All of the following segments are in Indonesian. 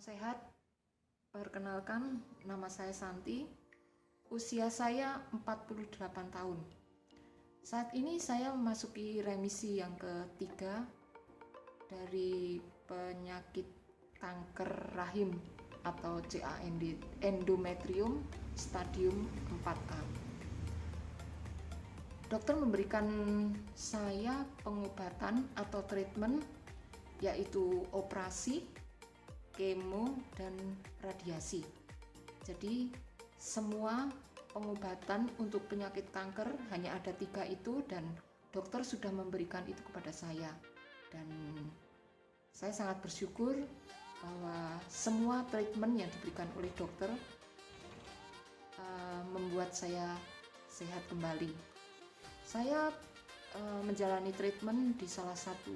sehat, perkenalkan nama saya Santi, usia saya 48 tahun. Saat ini saya memasuki remisi yang ketiga dari penyakit kanker rahim atau CAND, endometrium stadium 4A. Dokter memberikan saya pengobatan atau treatment yaitu operasi, kemo, dan radiasi. Jadi semua pengobatan untuk penyakit kanker hanya ada 3 itu, dan dokter sudah memberikan itu kepada saya. Dan saya sangat bersyukur bahwa semua treatment yang diberikan oleh dokter membuat saya sehat kembali. Saya menjalani treatment di salah satu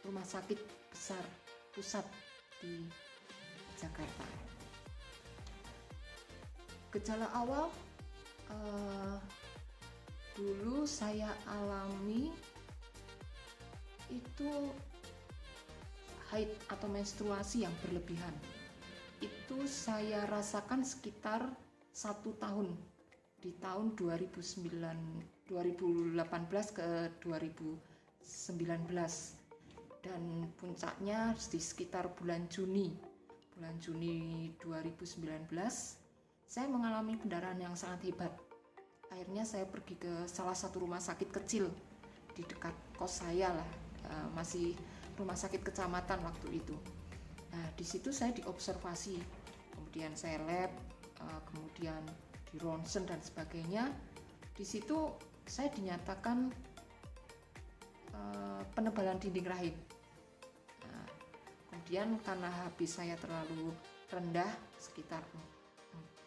rumah sakit besar pusat di Jakarta. Gejala awal dulu saya alami itu haid atau menstruasi yang berlebihan. Itu saya rasakan sekitar 1 tahun, di tahun 2018 ke 2019. Dan puncaknya di sekitar bulan Juni 2019 saya mengalami pendarahan yang sangat hebat. Akhirnya saya pergi ke salah satu rumah sakit kecil di dekat kos saya lah, masih rumah sakit kecamatan waktu itu. Nah, di situ saya diobservasi, kemudian saya lab, kemudian di ronsen dan sebagainya. Di situ saya dinyatakan penebalan dinding rahim. Nah, kemudian karena HB saya terlalu rendah, sekitar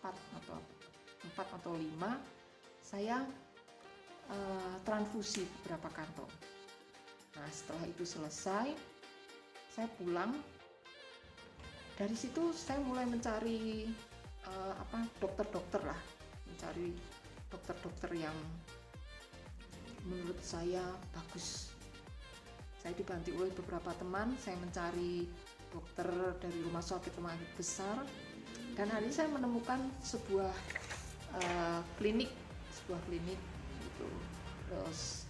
4 atau 5, saya transfusi beberapa kantong. Nah, setelah itu selesai, saya pulang. Dari situ saya mulai mencari dokter-dokter lah, mencari dokter-dokter yang menurut saya bagus. Saya dibantu oleh beberapa teman, saya mencari dokter dari rumah sakit besar, dan hari ini saya menemukan sebuah klinik gitu, terus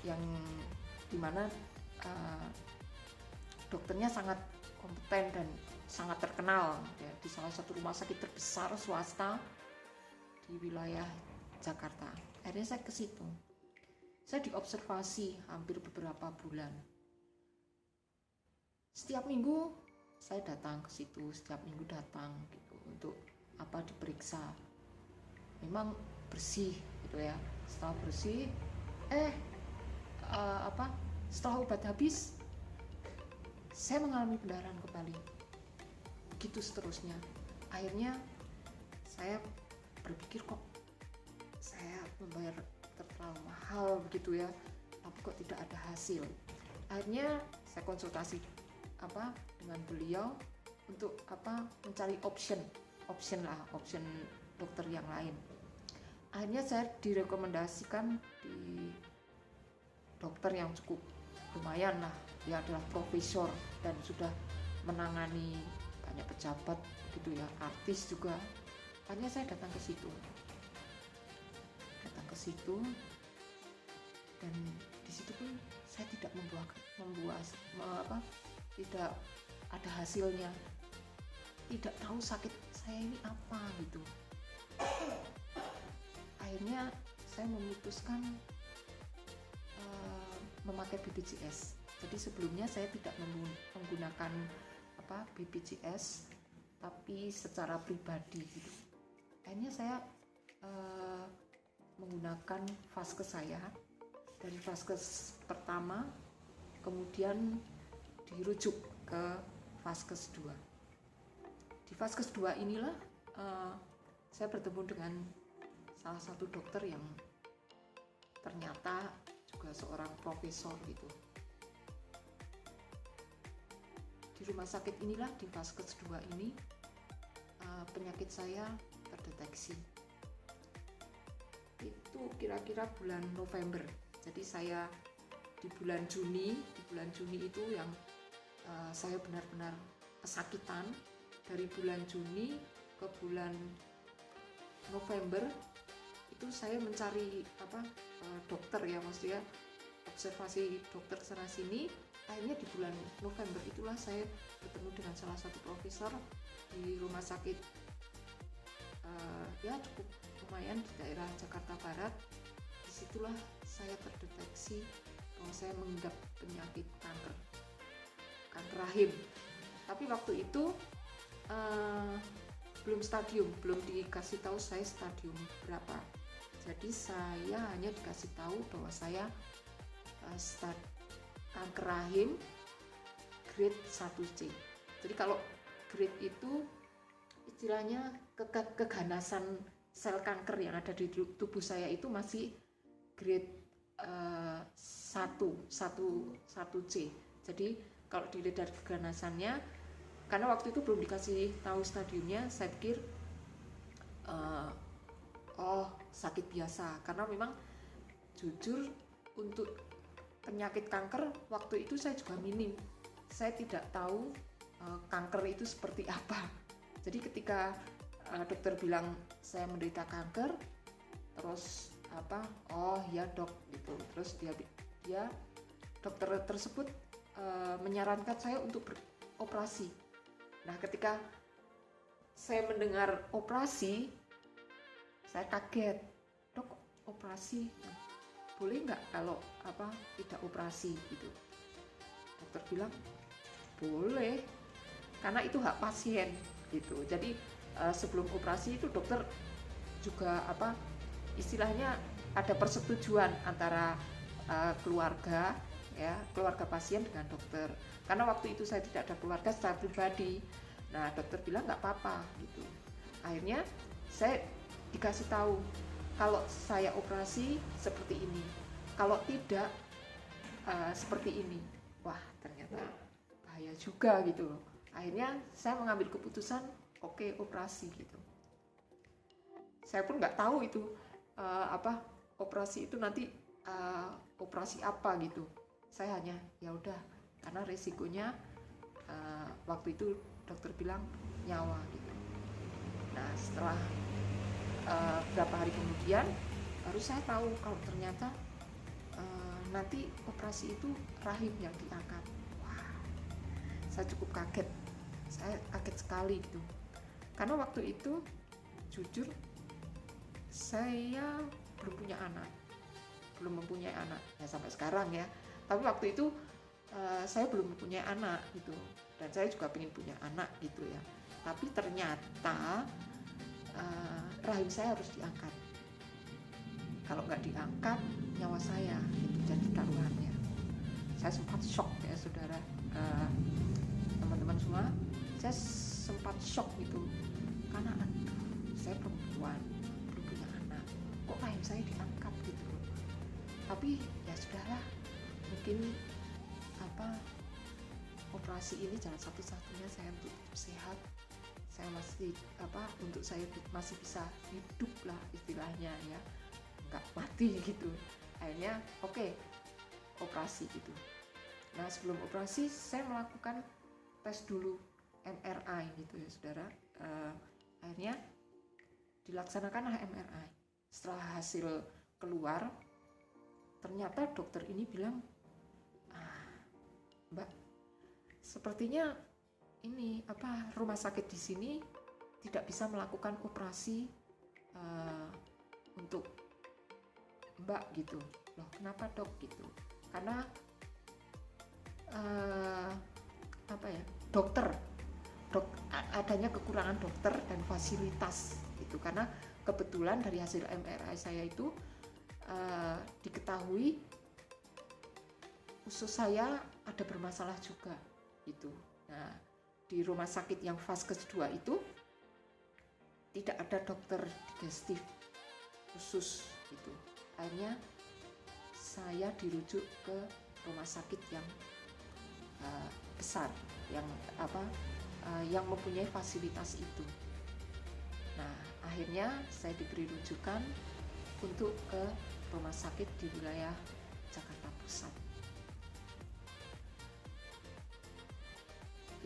yang dimana dokternya sangat kompeten dan sangat terkenal ya, di salah satu rumah sakit terbesar swasta di wilayah Jakarta. Akhirnya saya ke situ. Saya diobservasi hampir beberapa bulan. Setiap minggu saya datang ke situ, setiap minggu datang gitu untuk diperiksa. Memang bersih gitu ya. Setelah bersih, setelah obat habis, saya mengalami pendarahan kembali. Begitu seterusnya. Akhirnya saya berpikir, kok saya membayar terlalu mahal begitu ya, tapi kok tidak ada hasil. Akhirnya saya konsultasi dengan beliau untuk mencari option dokter yang lain. Akhirnya saya direkomendasikan di dokter yang cukup lumayan lah, dia adalah profesor dan sudah menangani banyak pejabat gitu ya, artis juga. Akhirnya saya datang ke situ dan di situ pun saya tidak tidak ada hasilnya, tidak tahu sakit saya ini apa gitu. Akhirnya saya memutuskan memakai BPJS. Jadi sebelumnya saya tidak menggunakan BPJS, tapi secara pribadi gitu. Akhirnya saya menggunakan vaskes saya, dari vaskes pertama kemudian dirujuk ke vaskes 2. Di vaskes 2 inilah saya bertemu dengan salah satu dokter yang ternyata juga seorang profesor gitu. Di rumah sakit inilah, di vaskes 2 ini, penyakit saya terdeteksi. Itu kira-kira bulan November. Jadi saya di bulan Juni itu yang saya benar-benar kesakitan dari bulan Juni ke bulan November. Itu saya mencari dokter ya, maksudnya observasi dokter sana sini. Akhirnya di bulan November itulah saya bertemu dengan salah satu profesor di rumah sakit ya cukup lumayan di daerah Jakarta Barat. Disitulah saya terdeteksi bahwa saya mengidap penyakit kanker rahim. Tapi waktu itu belum dikasih tahu saya stadium berapa. Jadi saya hanya dikasih tahu bahwa saya kanker rahim grade 1C. Jadi kalau grade itu istilahnya keganasan sel kanker yang ada di tubuh saya itu masih grade 1C. Jadi kalau dilihat dari keganasannya, karena waktu itu belum dikasih tahu stadiumnya, saya pikir sakit biasa. Karena memang jujur untuk penyakit kanker waktu itu saya juga minim. Saya tidak tahu kanker itu seperti apa. Jadi ketika dokter bilang saya menderita kanker, terus ya dok gitu. Terus dia dokter tersebut menyarankan saya untuk beroperasi. Nah, ketika saya mendengar operasi, saya kaget. Dok, operasi boleh nggak kalau tidak operasi gitu? Dokter bilang boleh, karena itu hak pasien gitu. Jadi sebelum operasi itu dokter juga istilahnya ada persetujuan antara keluarga pasien dengan dokter. Karena waktu itu saya tidak ada keluarga secara pribadi. Nah, dokter bilang nggak apa-apa gitu. Akhirnya saya dikasih tahu kalau saya operasi seperti ini, kalau tidak seperti ini. Wah, ternyata bahaya juga gitu loh. Akhirnya saya mengambil keputusan oke, operasi gitu. Saya pun nggak tahu itu operasi itu nanti operasi apa gitu. Saya hanya ya udah, karena resikonya waktu itu dokter bilang nyawa gitu. Nah, setelah beberapa hari kemudian baru saya tahu kalau ternyata nanti operasi itu rahim yang diangkat. Wah, saya cukup kaget. Saya kaget sekali gitu. Karena waktu itu jujur saya belum mempunyai anak ya sampai sekarang ya. Tapi waktu itu saya belum mempunyai anak gitu, dan saya juga pengen punya anak gitu ya. Tapi ternyata rahim saya harus diangkat. Kalau nggak diangkat, nyawa saya itu jadi taruhannya. Saya sempat shock ya saudara, teman-teman semua. Saya sempat shock gitu, karena saya perempuan, belum punya anak, kok rahim saya diangkat gitu. Tapi ya sudahlah, mungkin operasi ini jalan satu-satunya saya untuk sehat. Saya masih untuk saya masih bisa hidup lah istilahnya ya, nggak mati gitu. Akhirnya oke, operasi gitu. Nah, sebelum operasi saya melakukan tes dulu MRI gitu ya saudara. Akhirnya dilaksanakanlah MRI. Setelah hasil keluar, ternyata dokter ini bilang, Mbak, sepertinya ini rumah sakit di sini tidak bisa melakukan operasi untuk Mbak gitu. Loh, kenapa dok gitu? Karena adanya kekurangan dokter dan fasilitas gitu. Karena kebetulan dari hasil MRI saya itu diketahui usus saya ada bermasalah juga gitu. Nah, di rumah sakit yang fase kedua itu tidak ada dokter digestif khusus gitu. Akhirnya saya dirujuk ke rumah sakit yang besar, yang mempunyai fasilitas itu. Nah, akhirnya saya diberi rujukan untuk ke rumah sakit di wilayah Jakarta Pusat.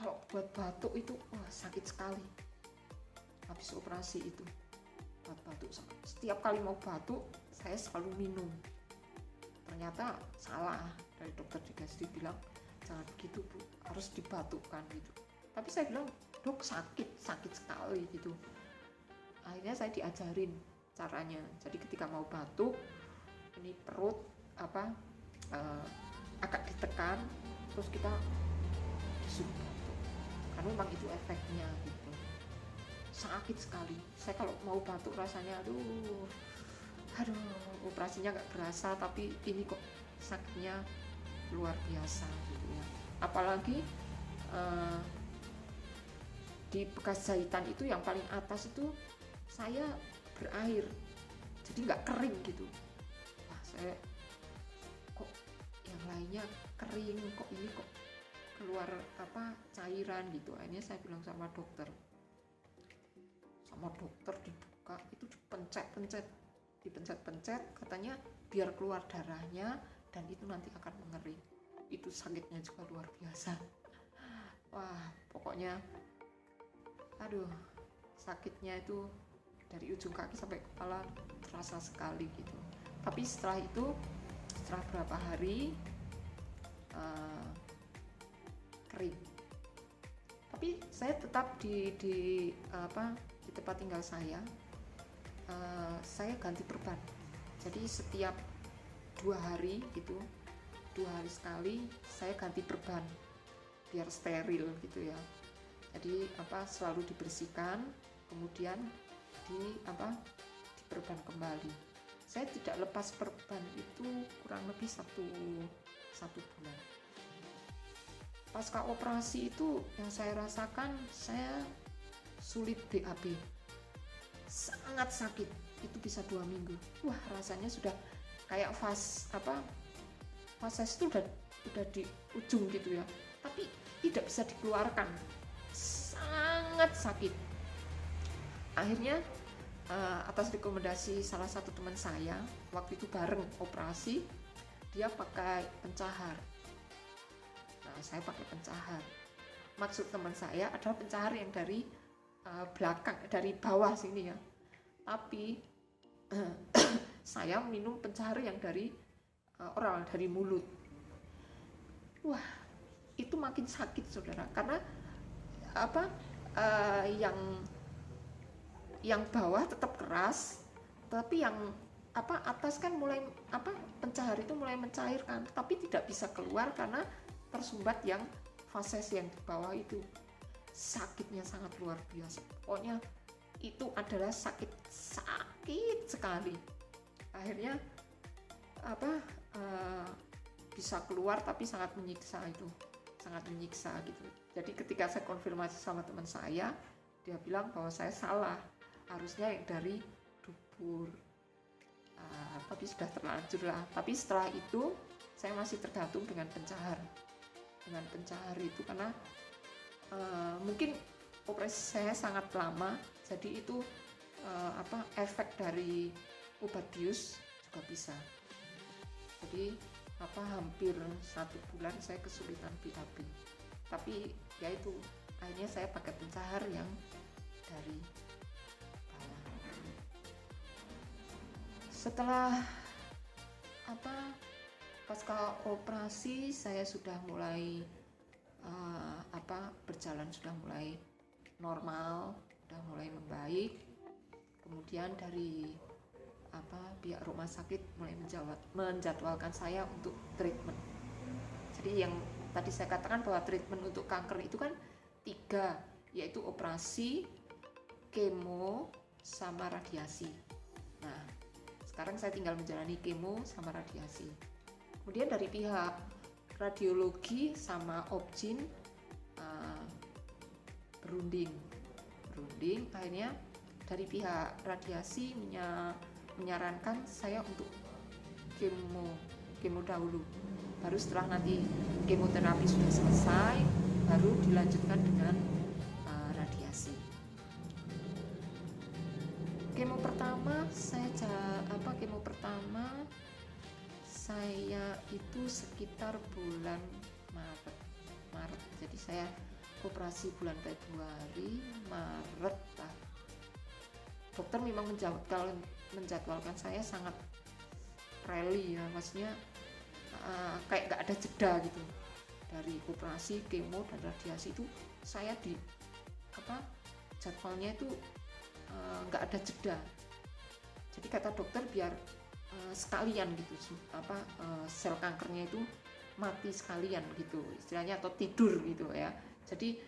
kalau buat batuk itu sakit sekali. Habis operasi itu buat batuk, setiap kali mau batuk saya selalu minum. Ternyata salah, dari dokter digestri bilang jangan begitu Bu, harus dibatukkan gitu. Tapi saya bilang, dok sakit sekali gitu. Akhirnya saya diajarin caranya. Jadi ketika mau batuk, ini perut agak ditekan, terus kita disuruh batuk. Karena memang itu efeknya gitu. Sakit sekali. Saya kalau mau batuk rasanya aduh, operasinya nggak berasa, tapi ini kok sakitnya luar biasa gitu ya. Apalagi di bekas jahitan itu yang paling atas itu saya berair, jadi nggak kering gitu. Wah, saya kok yang lainnya kering, kok ini kok keluar cairan gitu. Akhirnya saya bilang sama dokter dibuka, itu dipencet, katanya biar keluar darahnya dan itu nanti akan mengering. Itu sakitnya juga luar biasa. Wah, pokoknya sakitnya itu dari ujung kaki sampai kepala terasa sekali gitu. Tapi setelah itu, setelah berapa hari kering. Tapi saya tetap di tempat tinggal saya ganti perban. Jadi setiap 2 hari gitu, 2 hari sekali saya ganti perban biar steril gitu ya. Jadi selalu dibersihkan, kemudian diperban kembali. Saya tidak lepas perban itu kurang lebih satu bulan. Pasca operasi itu yang saya rasakan, saya sulit BAB, sangat sakit. Itu bisa 2 minggu. Wah, rasanya sudah kayak fase itu udah di ujung gitu ya, tapi tidak bisa dikeluarkan, sangat sakit. Akhirnya atas rekomendasi salah satu teman saya, waktu itu bareng operasi, dia pakai pencahar. Nah, saya pakai pencahar. Maksud teman saya adalah pencahar yang dari belakang, dari bawah sini ya. Tapi saya minum pencahar yang dari oral, dari mulut. Wah, itu makin sakit saudara, karena yang bawah tetap keras, tapi yang atas kan mulai pencahar itu mulai mencairkan, tapi tidak bisa keluar karena tersumbat yang fases yang di bawah itu. Sakitnya sangat luar biasa. Pokoknya itu adalah sakit sekali. Akhirnya bisa keluar, tapi sangat menyiksa itu, sangat menyiksa gitu. Jadi ketika saya konfirmasi sama teman saya, dia bilang bahwa saya salah, harusnya yang dari dubur. Tapi sudah terlanjur lah. Tapi setelah itu saya masih tergantung dengan pencahar itu karena mungkin operasi saya sangat lama, jadi itu efek dari obat bius juga bisa. Jadi hampir 1 bulan saya kesulitan BAB. Tapi ya itu, akhirnya saya pakai pencahar yang dari bawah. Setelah pasca operasi saya sudah mulai berjalan, sudah mulai normal, sudah mulai membaik. Kemudian dari pihak rumah sakit mulai menjadwalkan saya untuk treatment. Jadi yang tadi saya katakan bahwa treatment untuk kanker itu kan 3, yaitu operasi, kemo, sama radiasi. Nah, sekarang saya tinggal menjalani kemo sama radiasi. Kemudian dari pihak radiologi sama Opjin berunding. Akhirnya dari pihak radiasi menyarankan saya untuk kemo dahulu. Baru setelah nanti kemoterapi sudah selesai, baru dilanjutkan dengan radiasi. Kemo pertama saya itu sekitar bulan Maret. Jadi saya operasi bulan Februari, Maret lah. Dokter memang menjadwalkan saya sangat rally ya, maksudnya kayak nggak ada jeda gitu. Dari operasi, kemo dan radiasi itu saya di jadwalnya itu nggak ada jeda. Jadi kata dokter biar sekalian gitu sel kankernya itu mati sekalian gitu istilahnya, atau tidur gitu ya. Jadi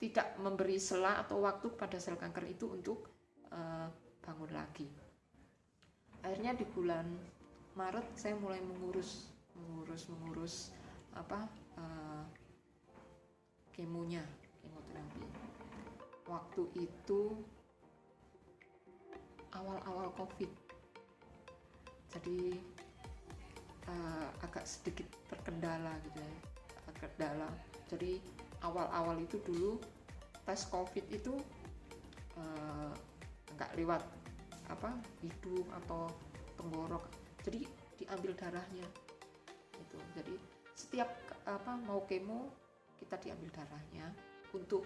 tidak memberi sela atau waktu pada sel kanker itu untuk bangun lagi. Akhirnya di bulan Maret saya mulai mengurus kemoterapi. Waktu itu awal-awal COVID, jadi agak sedikit terkendala gitu ya, Jadi awal-awal itu dulu tes COVID itu nggak lewat hidung atau tenggorok, jadi diambil darahnya gitu. Jadi setiap mau kemo kita diambil darahnya untuk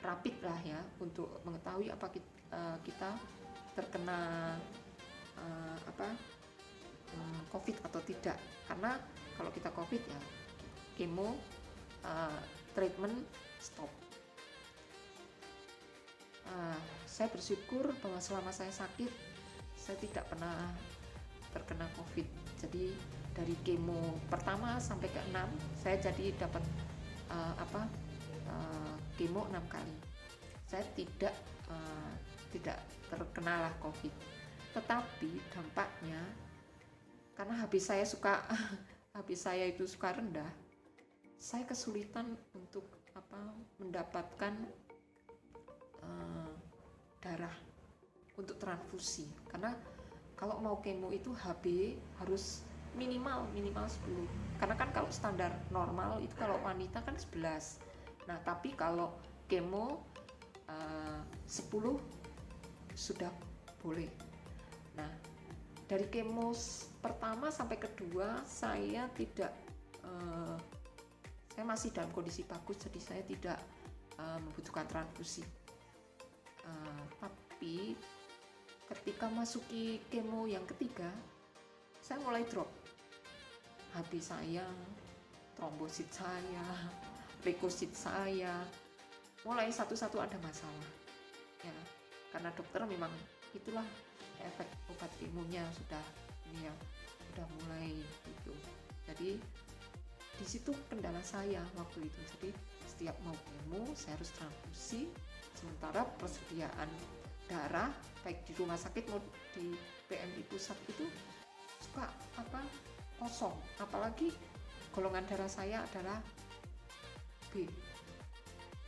rapid lah ya, untuk mengetahui apa kita terkena COVID atau tidak. Karena kalau kita COVID ya kemo treatment stop. Saya bersyukur bahwa selama saya sakit saya tidak pernah terkena COVID. Jadi dari kemo pertama sampai ke 6 saya jadi dapat kemo 6 kali. Saya tidak terkena lah COVID. Tetapi dampaknya karena HB saya itu suka rendah, saya kesulitan untuk mendapatkan darah untuk transfusi. Karena kalau mau kemo itu HB harus minimal 10. Karena kan kalau standar normal itu kalau wanita kan 11. Nah, tapi kalau kemo 10 sudah boleh. Nah, dari kemo pertama sampai kedua saya masih dalam kondisi bagus, jadi saya tidak membutuhkan transfusi. Tapi ketika masuki kemo yang ketiga, saya mulai drop. HB saya, trombosit saya, leukosit saya, mulai satu-satu ada masalah. Ya, karena dokter memang itulah efek obat kemonya sudah mulai gitu. Jadi di situ kendala saya waktu itu. Jadi setiap mau kemo saya harus transfusi, sementara persediaan darah baik di rumah sakit maupun di PMI pusat itu suka kosong, apalagi golongan darah saya adalah B.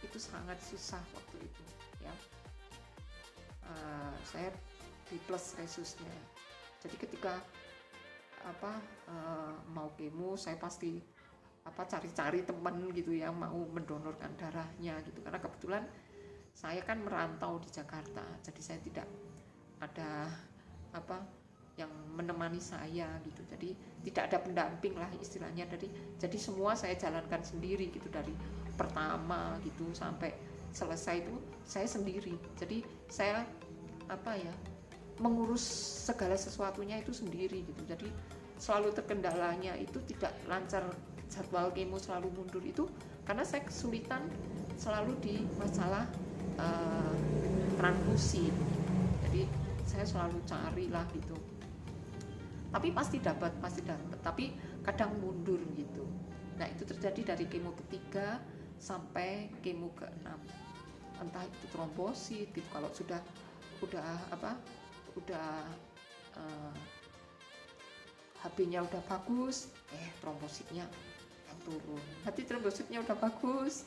Itu sangat susah waktu itu ya. Saya B+ resusnya. Jadi ketika mau kemo saya pasti cari-cari teman gitu yang mau mendonorkan darahnya gitu, karena kebetulan saya kan merantau di Jakarta, jadi saya tidak ada yang menemani saya gitu, jadi tidak ada pendamping lah istilahnya. Jadi semua saya jalankan sendiri gitu, dari pertama gitu sampai selesai itu saya sendiri. Jadi saya mengurus segala sesuatunya itu sendiri gitu. Jadi selalu terkendalanya itu tidak lancar, jadwal kemo selalu mundur itu karena saya kesulitan selalu di masalah transfusi. Jadi saya selalu carilah gitu. Tapi pasti dapat, tapi kadang mundur gitu. Nah, itu terjadi dari kemo ketiga sampai kemo ke-6. Entah itu trombosit gitu, kalau sudah HB-nya udah bagus, trombositnya yang turun. Nanti trombositnya udah bagus,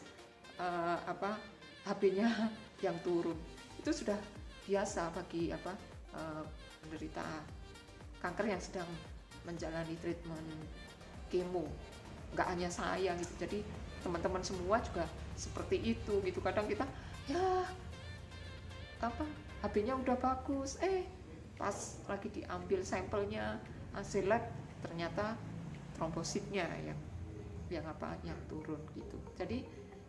HB-nya yang turun. Itu sudah biasa bagi penderita kanker yang sedang menjalani treatment kemo. Nggak hanya saya gitu, jadi teman-teman semua juga seperti itu gitu. Kadang kita HB-nya udah bagus, pas lagi diambil sampelnya hasil lab ternyata trombositnya yang turun gitu. Jadi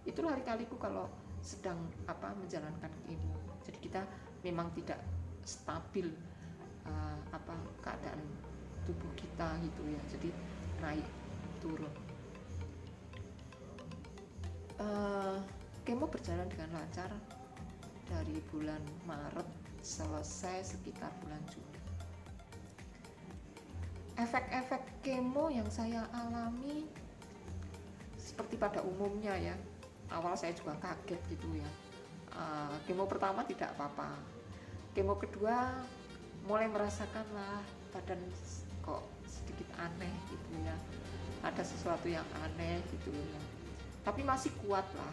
Itu lika-liku kalau sedang menjalankan kemo. Jadi kita memang tidak stabil keadaan tubuh kita gitu ya, jadi naik turun. Kemo berjalan dengan lancar dari bulan Maret, selesai sekitar bulan Juli. Efek-efek kemo yang saya alami seperti pada umumnya ya, awal saya juga kaget gitu ya. Kemo pertama tidak apa-apa, kemo kedua mulai merasakan lah badan kok sedikit aneh gitu ya, ada sesuatu yang aneh gitu ya, tapi masih kuat lah,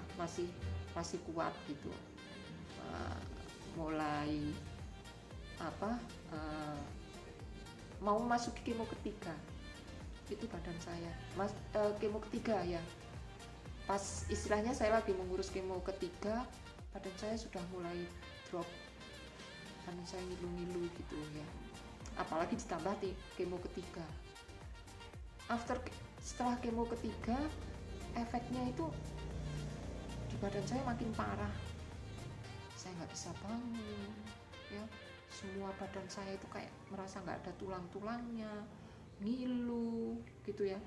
masih kuat gitu. Mulai mau masuk kemo ketiga, itu badan saya kemo ketiga ya, pas istilahnya saya lagi mengurus kemo ketiga, badan saya sudah mulai drop, badan saya ngilu-ngilu gitu ya, apalagi ditambah di kemo ketiga. Setelah kemo ketiga, efeknya itu di badan saya makin parah, saya nggak bisa bangun ya, semua badan saya itu kayak merasa nggak ada tulang-tulangnya, ngilu gitu ya,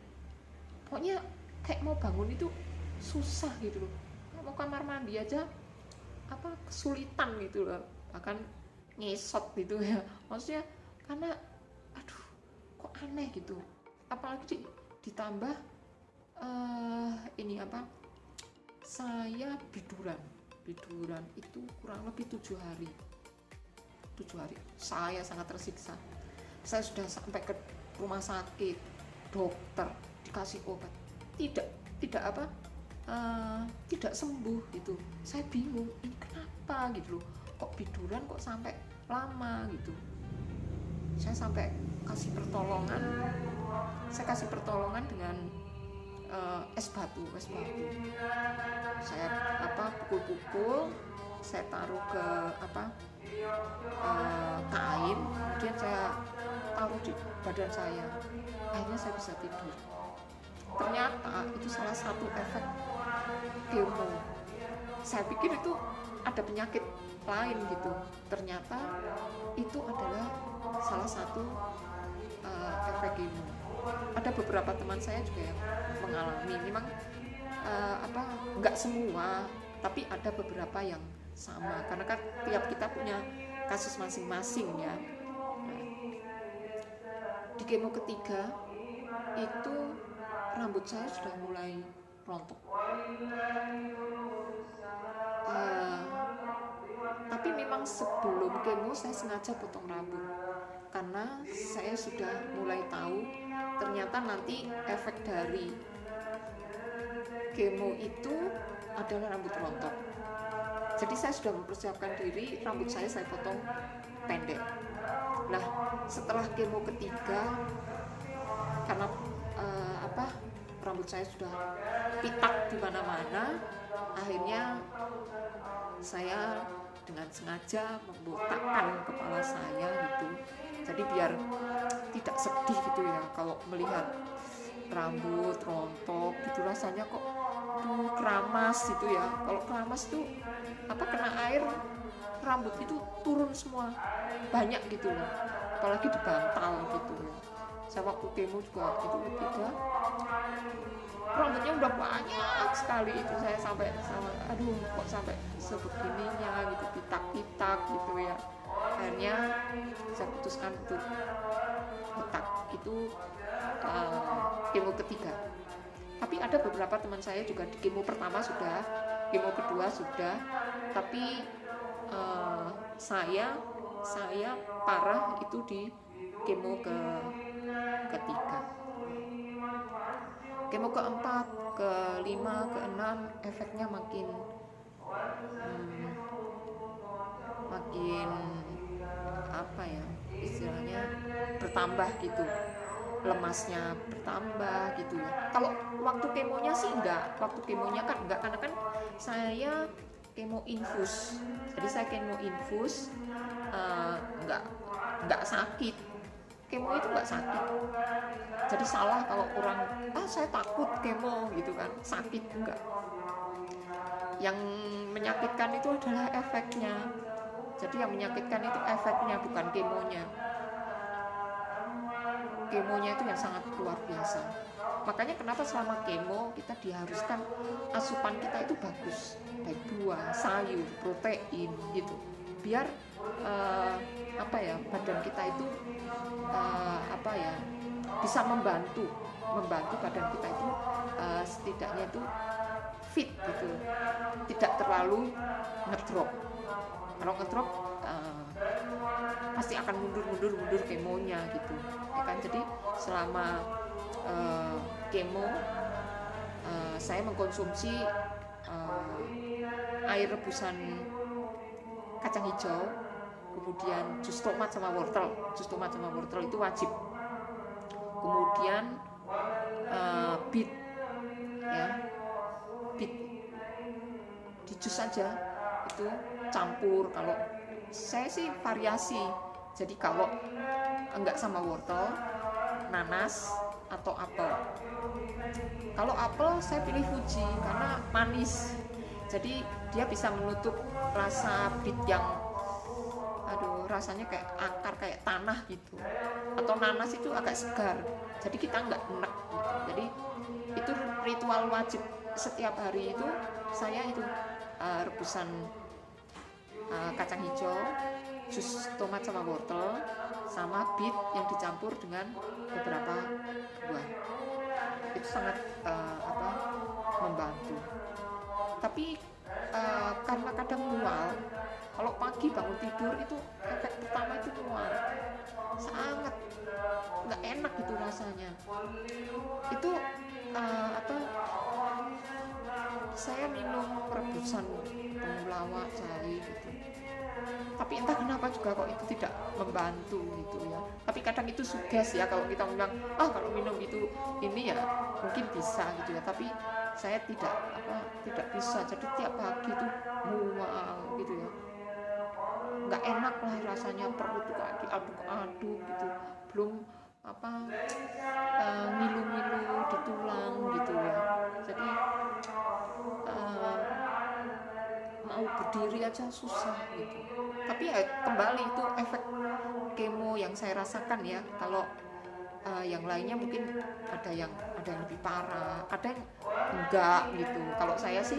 pokoknya kayak mau bangun itu susah gitu loh, mau kamar mandi aja kesulitan gitu loh, bahkan ngesot gitu ya, maksudnya karena aduh kok aneh gitu, apalagi ditambah saya biduran itu kurang lebih 7 hari, saya sangat tersiksa, saya sudah sampai ke rumah sakit, dokter, dikasih obat, tidak sembuh gitu. Saya bingung ini kenapa gitu loh, kok biduran kok sampai lama gitu. Saya sampai kasih pertolongan dengan es batu. Saya pukul-pukul, saya taruh ke kain, kemudian saya taruh di badan saya, akhirnya saya bisa tidur. Ternyata itu salah satu efek kemo. Saya pikir itu ada penyakit lain gitu, ternyata itu adalah salah satu efek kemo. Ada beberapa teman saya juga yang mengalami, memang nggak semua, tapi ada beberapa yang sama, karena kan tiap kita punya kasus masing-masing ya. Di kemo ketiga itu rambut saya sudah mulai rontok, tapi memang sebelum kemo saya sengaja potong rambut, karena saya sudah mulai tahu ternyata nanti efek dari kemo itu adalah rambut rontok. Jadi saya sudah mempersiapkan diri, rambut saya potong pendek. Nah, setelah kemo ketiga, karena rambut saya sudah pitak di mana-mana, akhirnya saya dengan sengaja membotakkan kepala saya gitu. Jadi biar tidak sedih gitu ya kalau melihat rambut rontok gitu, rasanya kok keramas gitu ya. Kalau keramas tuh kena air, rambut itu turun semua, banyak gitu loh, apalagi di bantal gitu loh. Saya waktu kemo juga itu ketiga, rambutnya udah banyak sekali itu, saya sampai aduh kok sampai sebegininya gitu, pitak-pitak gitu ya. Akhirnya saya putuskan untuk botak itu kemo ketiga. Tapi ada beberapa teman saya juga di kemo pertama sudah, kemo kedua sudah, tapi saya parah itu di kemo ketiga. Kemo keempat, kelima, keenam efeknya makin istilahnya bertambah gitu, lemasnya bertambah gitu ya. Kalau waktu kemonya sih enggak, karena kan saya kemo infus, jadi saya kemo infus, enggak sakit, kemo itu enggak sakit. Jadi salah kalau orang saya takut kemo gitu kan, sakit, enggak. Yang menyakitkan itu adalah efeknya. Jadi yang menyakitkan itu efeknya, bukan kemonya. Kemonya itu yang sangat luar biasa. Makanya kenapa selama kemo kita diharuskan asupan kita itu bagus, baik buah, sayur, protein gitu, biar badan kita itu bisa membantu badan kita itu setidaknya itu fit gitu, tidak terlalu ngedrop. Kalau ngedrop pasti akan mundur kemonya gitu ya kan. Jadi selama kemo saya mengkonsumsi air rebusan kacang hijau, kemudian jus tomat sama wortel itu wajib, kemudian beet ya, beet di jus aja itu campur. Kalau saya sih variasi, jadi kalau enggak sama wortel, nanas atau apel. Kalau apel saya pilih Fuji karena manis, jadi dia bisa menutup rasa beet yang rasanya kayak akar, kayak tanah gitu. Atau nanas itu agak segar, jadi kita nggak enek gitu. Jadi itu ritual wajib setiap hari itu saya itu rebusan kacang hijau, jus tomat sama wortel, sama beet yang dicampur dengan beberapa buah. Itu sangat membantu. Tapi karena kadang mual, kalau pagi bangun tidur itu efek pertama itu mual, sangat nggak enak gitu rasanya. Itu saya minum rebusan temulawak jahe gitu, tapi entah kenapa juga kok itu tidak membantu gitu ya. Tapi kadang itu suges ya, kalau kita bilang kalau minum itu ini ya mungkin bisa gitu ya, tapi saya tidak bisa. Jadi tiap pagi itu mual gitu ya, nggak enak lah rasanya, perut tuh kayak diaduk-aduk gitu, belum ngilu-ngilu di tulang gitu ya. Jadi mau berdiri aja susah gitu. Tapi ya kembali itu efek kemo yang saya rasakan ya. Kalau yang lainnya mungkin ada yang lebih parah, ada yang enggak gitu. Kalau saya sih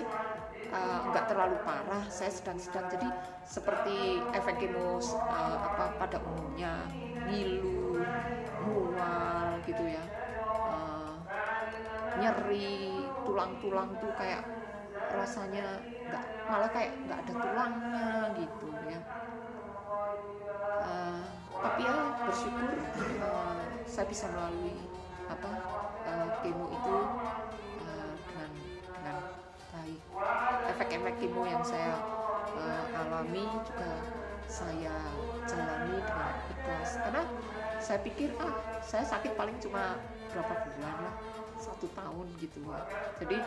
enggak terlalu parah, saya sedang-sedang. Jadi seperti efek kemo pada umumnya, ngilu, mual gitu ya, nyeri tulang-tulang tuh kayak rasanya malah kayak nggak ada tulangnya gitu ya. Tapi ya bersyukur saya bisa melalui kemo itu dengan baik. Efek-efek kemo yang saya alami juga saya jalani dengan ikhlas, karena saya pikir saya sakit paling cuma berapa bulan lah, 1 tahun gitu ya. Jadi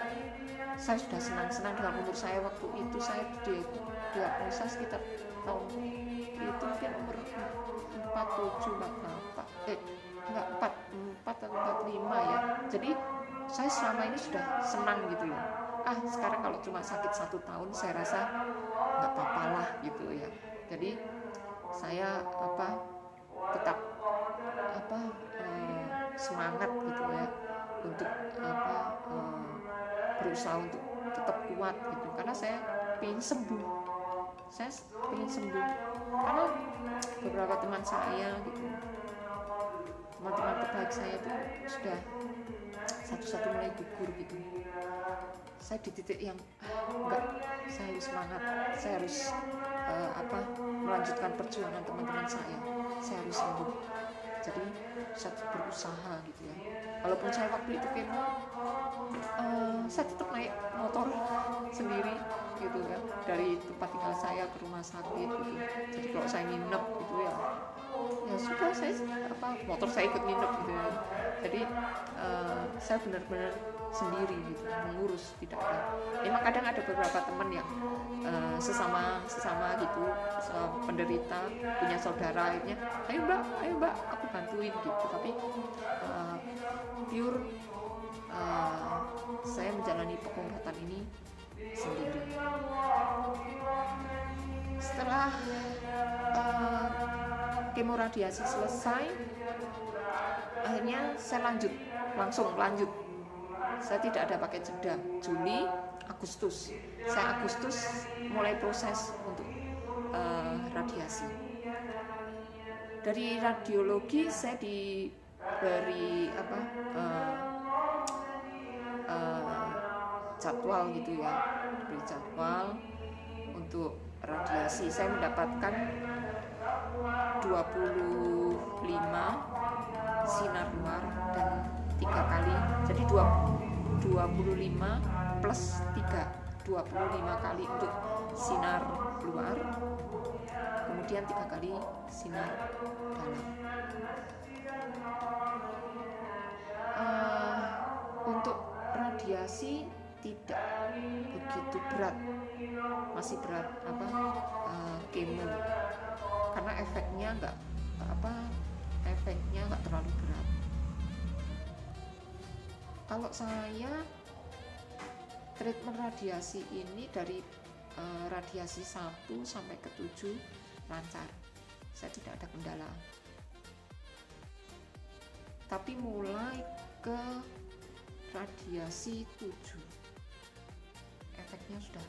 saya sudah senang-senang dengan umur saya waktu itu. Saya diagnosa sekitar tahun itu mungkin umur 47, 44 atau 45 ya. Jadi saya selama ini sudah senang gitu ya. Sekarang kalau cuma sakit 1 tahun saya rasa nggak apa-apa lah gitu ya. Jadi saya tetap semangat gitu ya, untuk berusaha untuk tetap kuat gitu, karena saya ingin sembuh. Karena beberapa teman saya gitu, teman-teman terbaik saya itu sudah satu-satu mulai gugur gitu. Saya di titik yang enggak, saya harus semangat, saya harus melanjutkan perjuangan teman-teman saya harus sembuh. Jadi saya berusaha gitu ya. Walaupun saya waktu itu kemo, saya tetap naik motor sendiri gitu ya, dari tempat tinggal saya ke rumah sakit gitu. Jadi kalau saya nginep gitu ya sudah, saya motor saya ikut nginep gitu ya. Jadi saya benar-benar sendiri gitu, mengurus, tidak ada. Memang kadang ada beberapa teman yang sesama gitu, penderita, punya saudara, akhirnya ayo mbak aku bantuin gitu. Tapi pure saya menjalani pengobatan ini sendiri. Setelah kemoradiasi selesai, akhirnya saya langsung lanjut. Saya tidak ada pakai jeda. Juli, Agustus. Saya Agustus mulai proses untuk radiasi. Dari radiologi saya diberi jadwal gitu ya, diberi jadwal untuk radiasi. Saya mendapatkan 25 sinar luar dan 3 kali, jadi 25 plus 3, 25 kali untuk sinar luar, kemudian 3 kali sinar dalam. Untuk radiasi tidak begitu berat, masih berat kemo, karena efeknya nggak terlalu berat. Kalau saya treatment radiasi ini dari radiasi 1 sampai ke 7 lancar, saya tidak ada kendala. Tapi mulai ke radiasi 7 efeknya sudah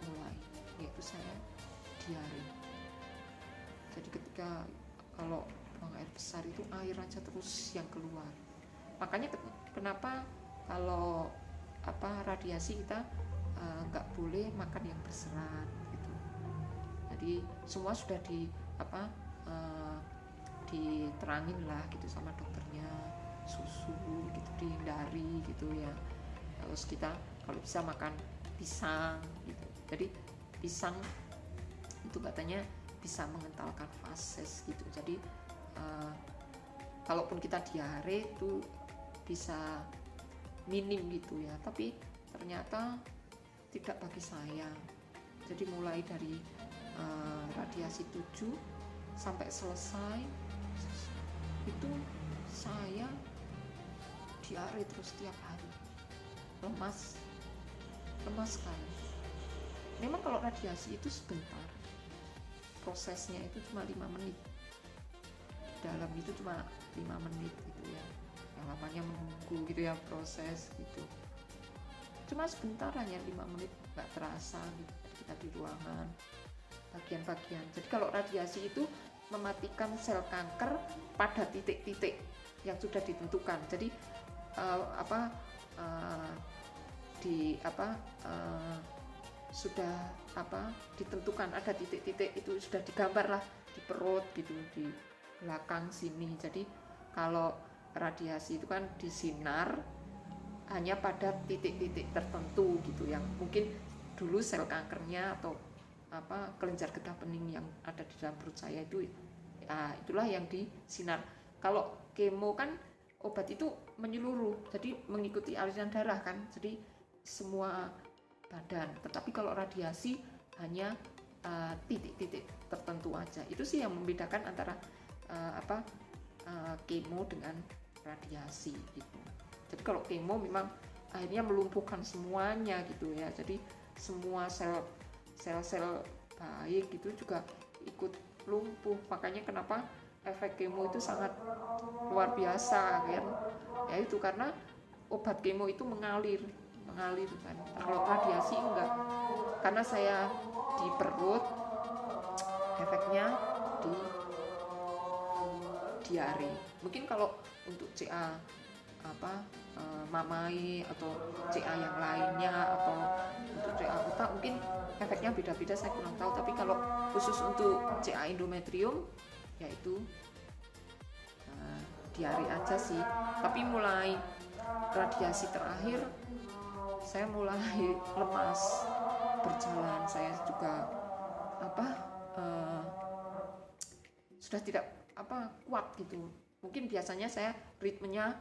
mulai, yaitu saya diare. Jadi ketika kalau buang air besar itu air aja terus yang keluar. Makanya kenapa kalau radiasi kita nggak boleh makan yang berserat gitu. Jadi semua sudah diterangin lah gitu sama dokternya, susu gitu dihindari gitu ya. Terus kita kalau bisa makan pisang gitu. Jadi pisang itu katanya bisa mengentalkan fases gitu. Jadi kalaupun kita diare itu bisa minim gitu ya, tapi ternyata tidak bagi saya. Jadi mulai dari radiasi 7 sampai selesai itu saya diare terus tiap hari, lemas sekali. Memang kalau radiasi itu sebentar, prosesnya itu cuma 5 menit, dalam itu cuma 5 menit gitu ya, yang lamanya menunggu gitu ya proses gitu, cuma sebentar, hanya 5 menit, nggak terasa gitu kita di ruangan bagian-bagian. Jadi kalau radiasi itu mematikan sel kanker pada titik-titik yang sudah ditentukan. Jadi sudah ditentukan, ada titik-titik itu sudah digambar lah di perut gitu, di belakang sini. Jadi kalau radiasi itu kan disinar hanya pada titik-titik tertentu gitu, yang mungkin dulu sel kankernya atau kelenjar getah bening yang ada di dalam perut saya itu ya, itulah yang disinar. Kalau kemo kan obat itu menyeluruh, jadi mengikuti aliran darah kan, jadi semua badan. Tetapi kalau radiasi hanya titik-titik tertentu aja. Itu sih yang membedakan antara kemo dengan radiasi gitu. Jadi kalau kemo memang akhirnya melumpuhkan semuanya gitu ya. Jadi semua sel-sel baik gitu juga ikut lumpuh. Makanya kenapa efek kemo itu sangat luar biasa kan? Ya itu karena obat kemo itu mengalir kan. Kalau radiasi enggak. Karena saya di perut, efeknya di diare. Mungkin kalau untuk CA mamai atau CA yang lainnya atau untuk CA otak mungkin efeknya beda-beda, saya kurang tahu. Tapi kalau khusus untuk CA endometrium yaitu diare aja sih. Tapi mulai radiasi terakhir saya mulai lemas berjalan, saya juga sudah tidak kuat gitu. Mungkin biasanya saya ritmenya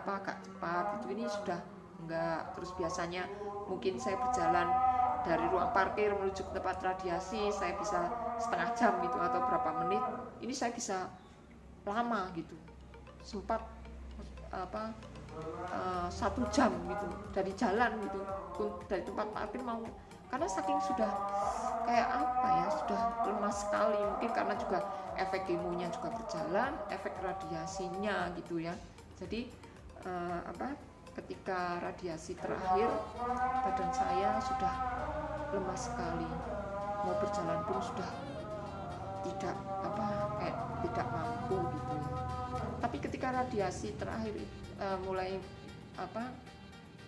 agak cepat gitu, ini sudah enggak. Terus biasanya mungkin saya berjalan dari ruang parkir menuju ke tempat radiasi saya bisa setengah jam gitu atau berapa menit, ini saya bisa lama gitu. Sempat 1 jam gitu dari jalan gitu, dari tempat parkir mau, karena saking sudah kayak apa ya, sudah lemas sekali, mungkin karena juga efek kemonya juga berjalan, efek radiasinya gitu ya. Jadi ketika radiasi terakhir, badan saya sudah lemas sekali, mau berjalan pun sudah tidak kayak tidak mampu gitu ya. Tapi ketika radiasi terakhir mulai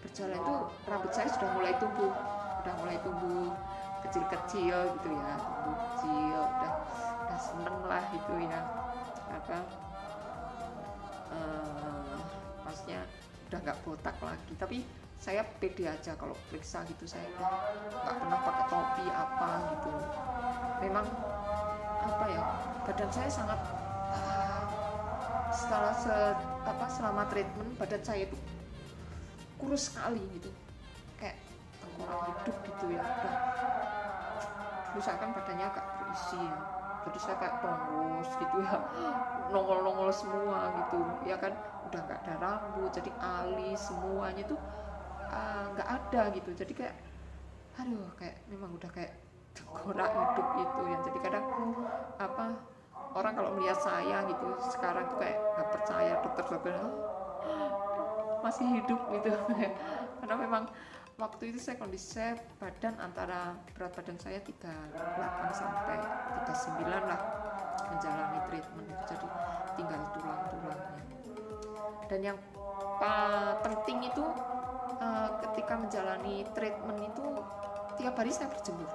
berjalan itu, rambut saya sudah mulai tumbuh kecil-kecil gitu ya, tumbuh kecil, udah seneng lah gitu ya, maksudnya udah nggak botak lagi. Tapi saya pede aja kalau periksa gitu, saya udah nggak pernah pakai topi apa gitu. Memang badan saya sangat selama treatment badan saya itu kurus sekali gitu, kayak tengkorak hidup gitu ya. Udah misalkan badannya agak berisi ya, jadi saya kayak tongos gitu ya, nongol semua gitu ya kan, udah nggak ada rambut, jadi alis semuanya tuh nggak ada gitu. Jadi kayak kayak memang udah kayak tengkorak hidup gitu ya. Jadi kadang orang kalau melihat saya gitu sekarang tuh kayak nggak percaya, dokter masih hidup gitu karena memang waktu itu kondisi saya badan antara berat badan saya 38 sampai 39 lah, menjalani treatment itu, jadi tinggal tulang-tulangnya. Dan yang penting itu ketika menjalani treatment itu tiap hari saya berjemur,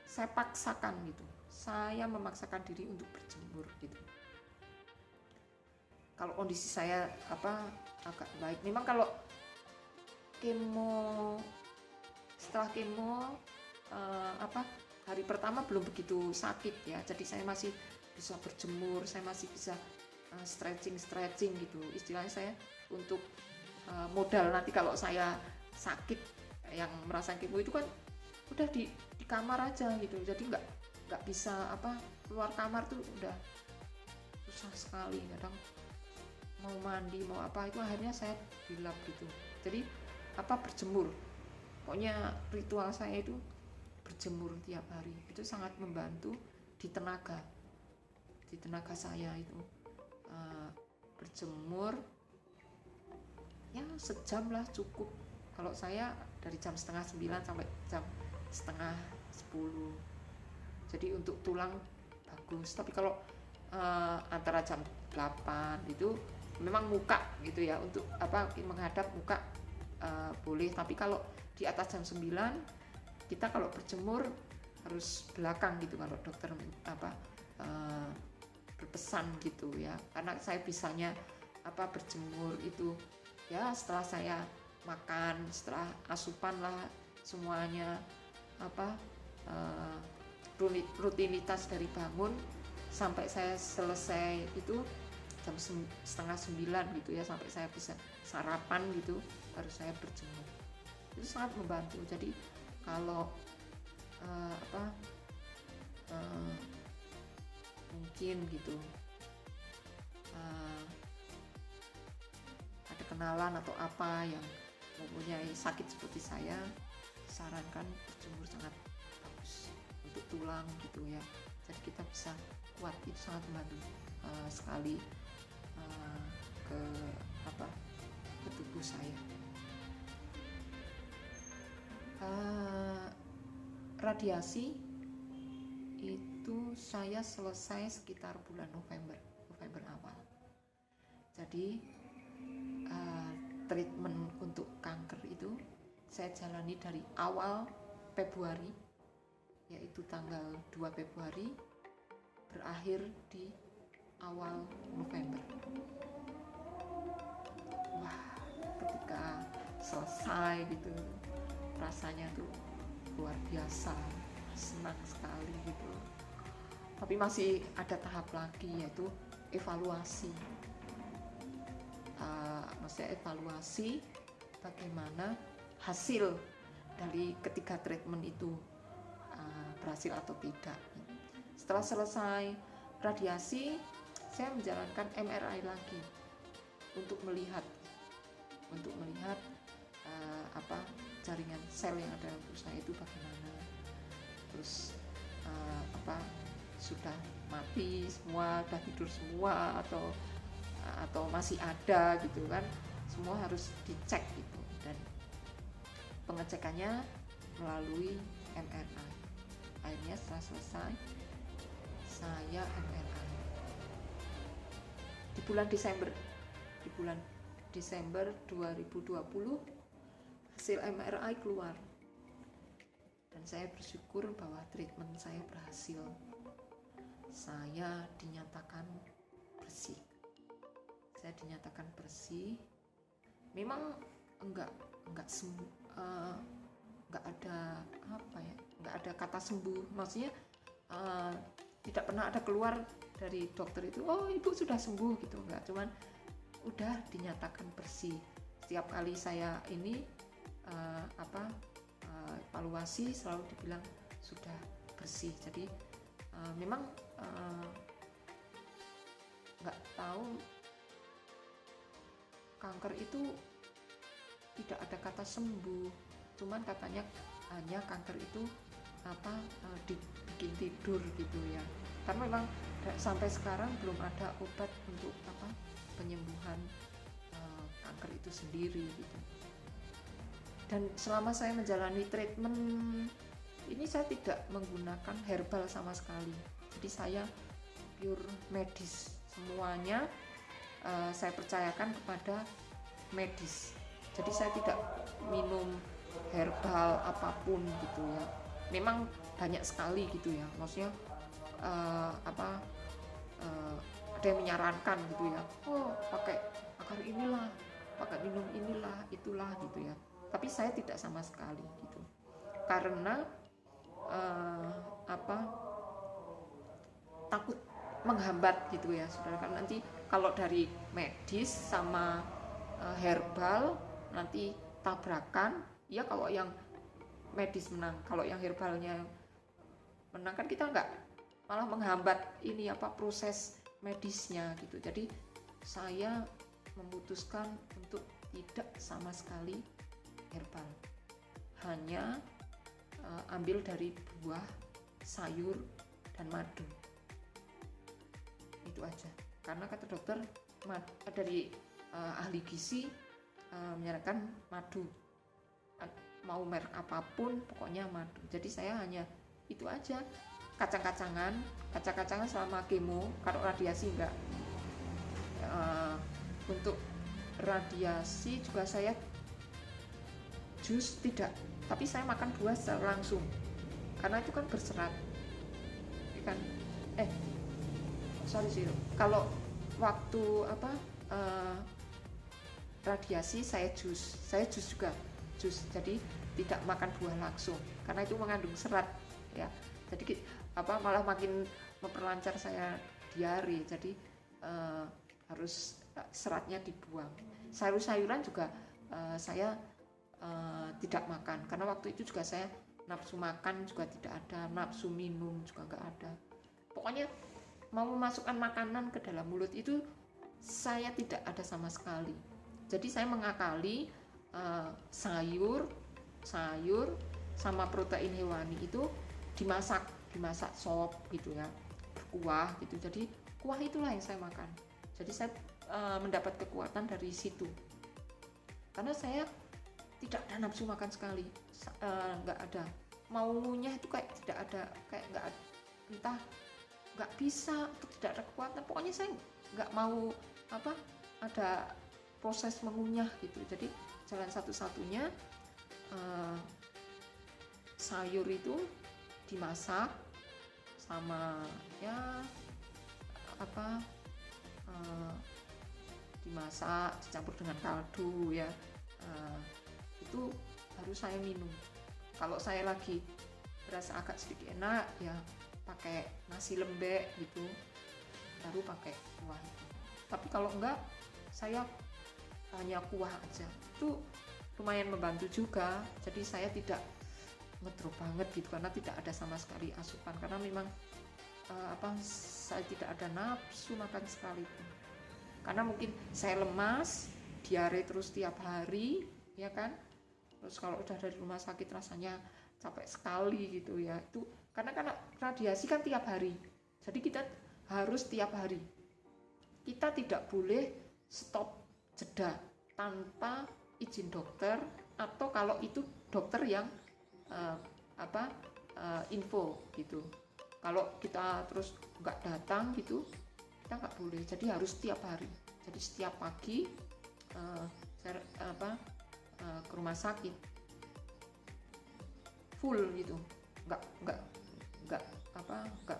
saya paksakan gitu, saya memaksakan diri untuk berjemur gitu. Kalau kondisi saya agak baik, memang kalau setelah kemo hari pertama belum begitu sakit ya, jadi saya masih bisa berjemur, saya masih bisa stretching gitu, istilahnya saya untuk modal nanti kalau saya sakit yang merasa kemo itu kan udah di kamar aja gitu, jadi nggak bisa keluar kamar tuh udah susah sekali, kadang mau mandi mau itu akhirnya saya dilap gitu. Jadi berjemur, pokoknya ritual saya itu berjemur tiap hari, itu sangat membantu di tenaga saya itu. Berjemur ya sejam lah cukup, kalau saya dari jam 8:30 sampai jam 9:30. Jadi untuk tulang bagus. Tapi kalau antara jam 8 itu memang muka gitu ya, untuk menghadap muka boleh, tapi kalau di atas jam 9 kita kalau berjemur harus belakang gitu kalau dokter berpesan gitu ya. Karena saya bisanya berjemur itu ya setelah saya makan, setelah asupan lah semuanya, rutinitas dari bangun sampai saya selesai itu jam 8:30 gitu ya, sampai saya bisa sarapan gitu baru saya berjemur. Itu sangat membantu. Jadi kalau mungkin gitu ada kenalan atau apa yang mempunyai sakit seperti saya, sarankan berjemur sangat bagus untuk tulang gitu ya. Jadi kita bisa kuat, itu sangat membantu sekali ke tubuh saya. Radiasi itu saya selesai sekitar bulan November awal. Jadi treatment untuk kanker itu saya jalani dari awal Februari, yaitu tanggal 2 Februari, berakhir di awal November. Wah, ketika selesai gitu rasanya tuh luar biasa, senang sekali gitu. Tapi masih ada tahap lagi, yaitu evaluasi. Maksudnya evaluasi bagaimana hasil dari ketiga treatment itu berhasil atau tidak. Setelah selesai radiasi, saya menjalankan MRI lagi untuk melihat untuk melihat jaringan sel yang ada dalam tubuh saya itu bagaimana, terus sudah mati semua, sudah tidur semua atau masih ada gitu kan, semua harus dicek gitu. Dan pengecekannya melalui MRI. Akhirnya setelah selesai saya MRI di bulan Desember 2020. Hasil MRI keluar dan saya bersyukur bahwa treatment saya berhasil. Saya dinyatakan bersih. Memang enggak ada kata sembuh, maksudnya tidak pernah ada keluar dari dokter itu, oh ibu sudah sembuh gitu, enggak, cuman udah dinyatakan bersih. Setiap kali saya ini evaluasi selalu dibilang sudah bersih. Jadi memang nggak tahu, kanker itu tidak ada kata sembuh, cuman katanya hanya kanker itu dibikin tidur gitu ya, karena memang sampai sekarang belum ada obat untuk penyembuhan kanker itu sendiri gitu. Dan selama saya menjalani treatment ini saya tidak menggunakan herbal sama sekali, jadi saya pure medis semuanya. Saya percayakan kepada medis, jadi saya tidak minum herbal apapun gitu ya. Memang banyak sekali gitu ya, maksudnya ada yang menyarankan gitu ya, oh pakai akar inilah, pakai minum inilah, itulah gitu ya. Tapi saya tidak sama sekali gitu, karena takut menghambat gitu ya saudara, kan nanti kalau dari medis sama herbal nanti tabrakan ya. Kalau yang medis menang, kalau yang herbalnya menang kan kita nggak, malah menghambat ini proses medisnya gitu. Jadi saya memutuskan untuk tidak sama sekali herbal, hanya ambil dari buah, sayur, dan madu, itu aja. Karena kata dokter dari ahli gizi menyarankan madu, mau merek apapun pokoknya madu. Jadi saya hanya itu aja. Kacang-kacangan selama kemo, kalau radiasi enggak. Untuk radiasi juga saya jus tidak, tapi saya makan buah secara langsung karena itu kan berserat kan. Kalau waktu radiasi saya jus juga, jadi tidak makan buah langsung karena itu mengandung serat ya. Jadi malah makin memperlancar saya diare, jadi harus seratnya dibuang. Sayur-sayuran juga saya tidak makan karena waktu itu juga saya nafsu makan juga tidak ada, nafsu minum juga nggak ada. Pokoknya mau memasukkan makanan ke dalam mulut itu saya tidak ada sama sekali. Jadi saya mengakali sayur sama protein hewani itu dimasak sop gitu ya, berkuah gitu. Jadi kuah itulah yang saya makan. Jadi saya mendapat kekuatan dari situ. Karena saya tidak ada nafsu makan sekali, nggak ada, maunya itu kayak tidak ada, kayak entah nggak bisa atau tidak ada kekuatan. Pokoknya saya nggak mau ada proses mengunyah gitu. Jadi jalan satu-satunya sayur itu dimasak sama dimasak dicampur dengan kaldu ya. Itu baru saya minum. Kalau saya lagi berasa agak sedikit enak ya pakai nasi lembek gitu, baru pakai kuah itu. Tapi kalau enggak, saya hanya kuah aja. Itu lumayan membantu juga. Jadi saya tidak ngedrop banget gitu karena tidak ada sama sekali asupan, karena memang saya tidak ada nafsu makan sekalipun. Karena mungkin saya lemas, diare terus tiap hari, ya kan. Terus kalau udah dari rumah sakit rasanya capek sekali gitu ya, itu karena radiasi kan tiap hari, jadi kita harus tiap hari, kita tidak boleh stop jeda tanpa izin dokter, atau kalau itu dokter yang info gitu. Kalau kita terus nggak datang gitu, kita nggak boleh, jadi harus tiap hari. Jadi setiap pagi ke rumah sakit full gitu, nggak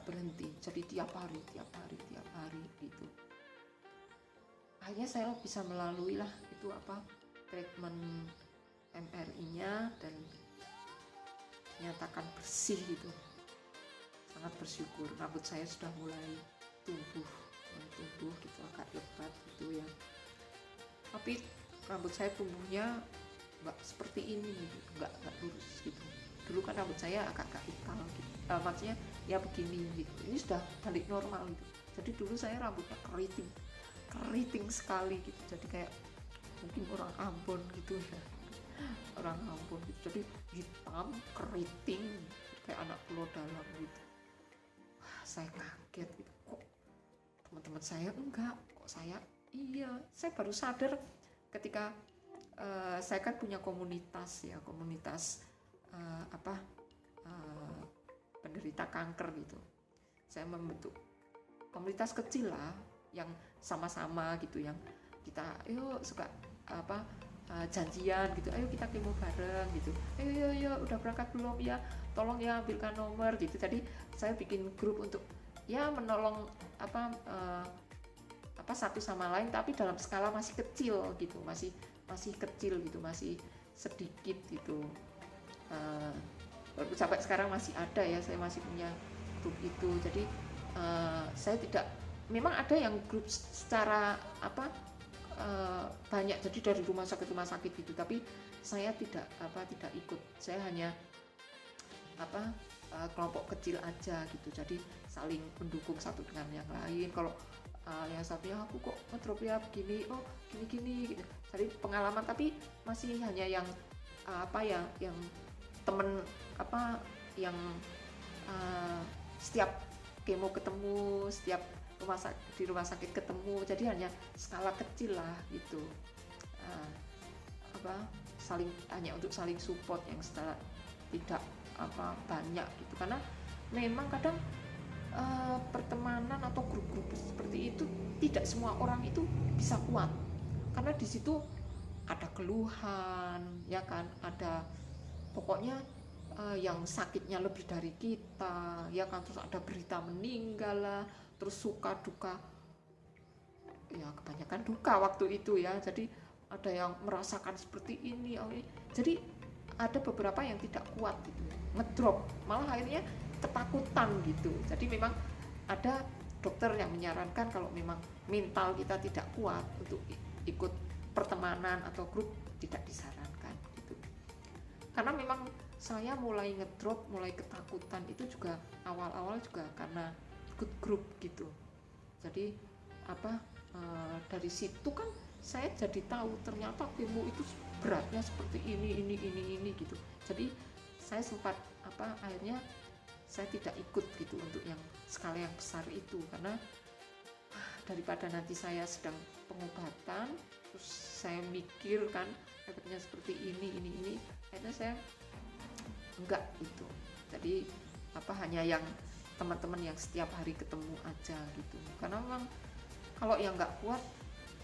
berhenti, jadi tiap hari gitu. Akhirnya saya bisa melalui lah itu treatment MRI-nya dan nyatakan bersih gitu. Sangat bersyukur, rambut saya sudah mulai tumbuh gitu, agak lebat gitu ya. Tapi rambut saya tumbuhnya nggak seperti ini gitu, nggak lurus gitu. Dulu kan rambut saya agak ikal gitu, maksudnya ya begini gitu. Ini sudah balik normal gitu. Jadi dulu saya rambutnya keriting sekali gitu, jadi kayak mungkin orang Ambon gitu ya, orang Ambon gitu. Jadi hitam keriting kayak anak pulau dalam gitu. Wah, saya kaget gitu, kok teman-teman saya enggak, kok saya iya. Saya baru sadar ketika saya kan punya komunitas penderita kanker gitu. Saya membentuk komunitas kecil lah yang sama-sama gitu, yang kita suka janjian gitu, ayo kita kemo bareng gitu, ayo udah berangkat belum ya, tolong ya ambilkan nomor gitu. Jadi saya bikin grup untuk ya menolong satu sama lain, tapi dalam skala masih kecil gitu, masih kecil gitu, masih sedikit gitu. Sampai sekarang masih ada ya, saya masih punya grup itu. Jadi saya tidak, memang ada yang grup secara banyak, jadi dari rumah sakit gitu, tapi saya tidak ikut. Saya hanya kelompok kecil aja gitu, jadi saling mendukung satu dengan yang lain. Kalau yang satunya aku kok ngedrop ya begini, oh gini gitu. Jadi pengalaman, tapi masih hanya yang yang temen yang setiap kemo ketemu, setiap di rumah sakit ketemu, jadi hanya skala kecil lah gitu. Hanya untuk saling support, yang secara tidak banyak gitu, karena memang kadang pertemanan atau grup-grup seperti itu tidak semua orang itu bisa kuat, karena di situ ada keluhan ya kan, ada pokoknya yang sakitnya lebih dari kita ya kan, terus ada berita meninggal lah, terus suka duka, ya kebanyakan duka waktu itu ya. Jadi ada yang merasakan seperti ini, jadi ada beberapa yang tidak kuat gitu, ngedrop, malah akhirnya ketakutan gitu. Jadi memang ada dokter yang menyarankan kalau memang mental kita tidak kuat untuk ikut pertemanan atau grup, tidak disarankan gitu. Karena memang saya mulai ngedrop, mulai ketakutan itu juga awal-awal juga karena ikut grup gitu. Jadi dari situ kan saya jadi tahu ternyata ilmu itu beratnya seperti ini gitu. Jadi saya sempat akhirnya saya tidak ikut gitu untuk yang skala yang besar itu, karena daripada nanti saya sedang pengobatan terus saya mikir kan efeknya seperti ini, akhirnya saya enggak itu. Jadi hanya yang teman-teman yang setiap hari ketemu aja gitu, karena memang kalau yang nggak kuat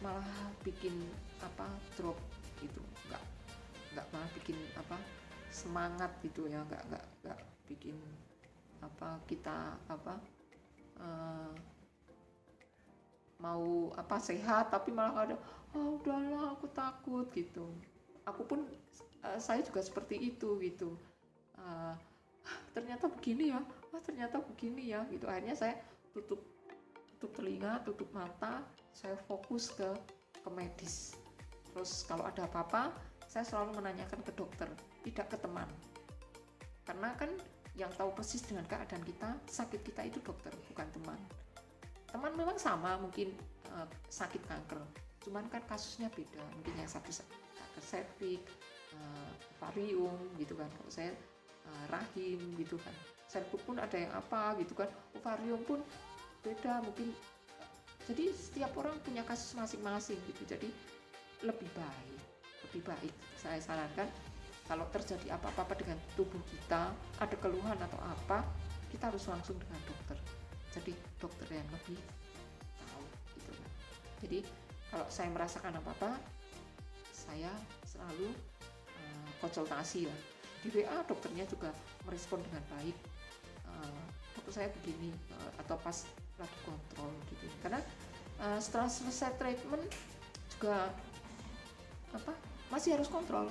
malah bikin drop gitu, nggak malah bikin semangat gitu ya, nggak bikin kita mau sehat, tapi malah ada udahlah aku takut gitu. Aku pun saya juga seperti itu gitu, ternyata begini ya gitu. Akhirnya saya tutup telinga, tutup mata, saya fokus ke medis. Terus kalau ada apa-apa saya selalu menanyakan ke dokter, tidak ke teman, karena kan yang tahu persis dengan keadaan kita, sakit kita itu dokter, bukan teman. Teman memang sama mungkin sakit kanker, cuman kan kasusnya beda, mungkin yang satu kanker cervix, ovarium gitu kan, kalau saya rahim gitu kan, cervix pun ada yang apa gitu kan, ovarium pun beda mungkin. Jadi setiap orang punya kasus masing-masing gitu. Jadi lebih baik saya sarankan kalau terjadi apa-apa dengan tubuh kita, ada keluhan atau apa, kita harus langsung dengan dokter. Jadi dokter yang lebih tahu gitu kan. Jadi kalau saya merasakan apa-apa, saya selalu konsultasi lah. Di WA dokternya juga merespon dengan baik. Dokter saya begini, atau pas lagi kontrol gitu. Karena setelah selesai treatment juga masih harus kontrol.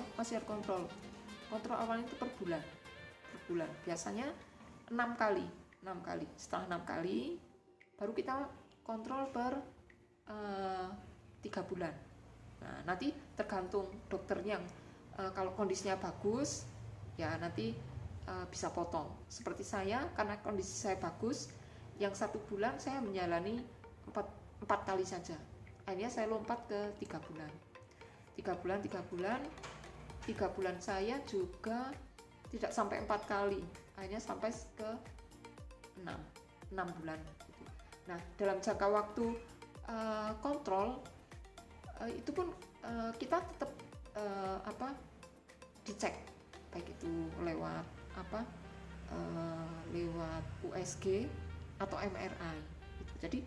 Kontrol awalnya itu per bulan. Biasanya 6 kali. Setelah 6 kali baru kita kontrol per 3 bulan. Nah, nanti tergantung dokternya. Kalau kondisinya bagus, ya nanti bisa potong. Seperti saya, karena kondisi saya bagus, yang 1 bulan saya menjalani 4 kali saja. Akhirnya saya lompat ke 3 bulan. 3 bulan saya juga tidak sampai 4 kali, akhirnya sampai ke 6 bulan gitu. Nah, dalam jangka waktu kontrol itu pun kita tetap dicek, baik itu lewat lewat USG atau MRI gitu. Jadi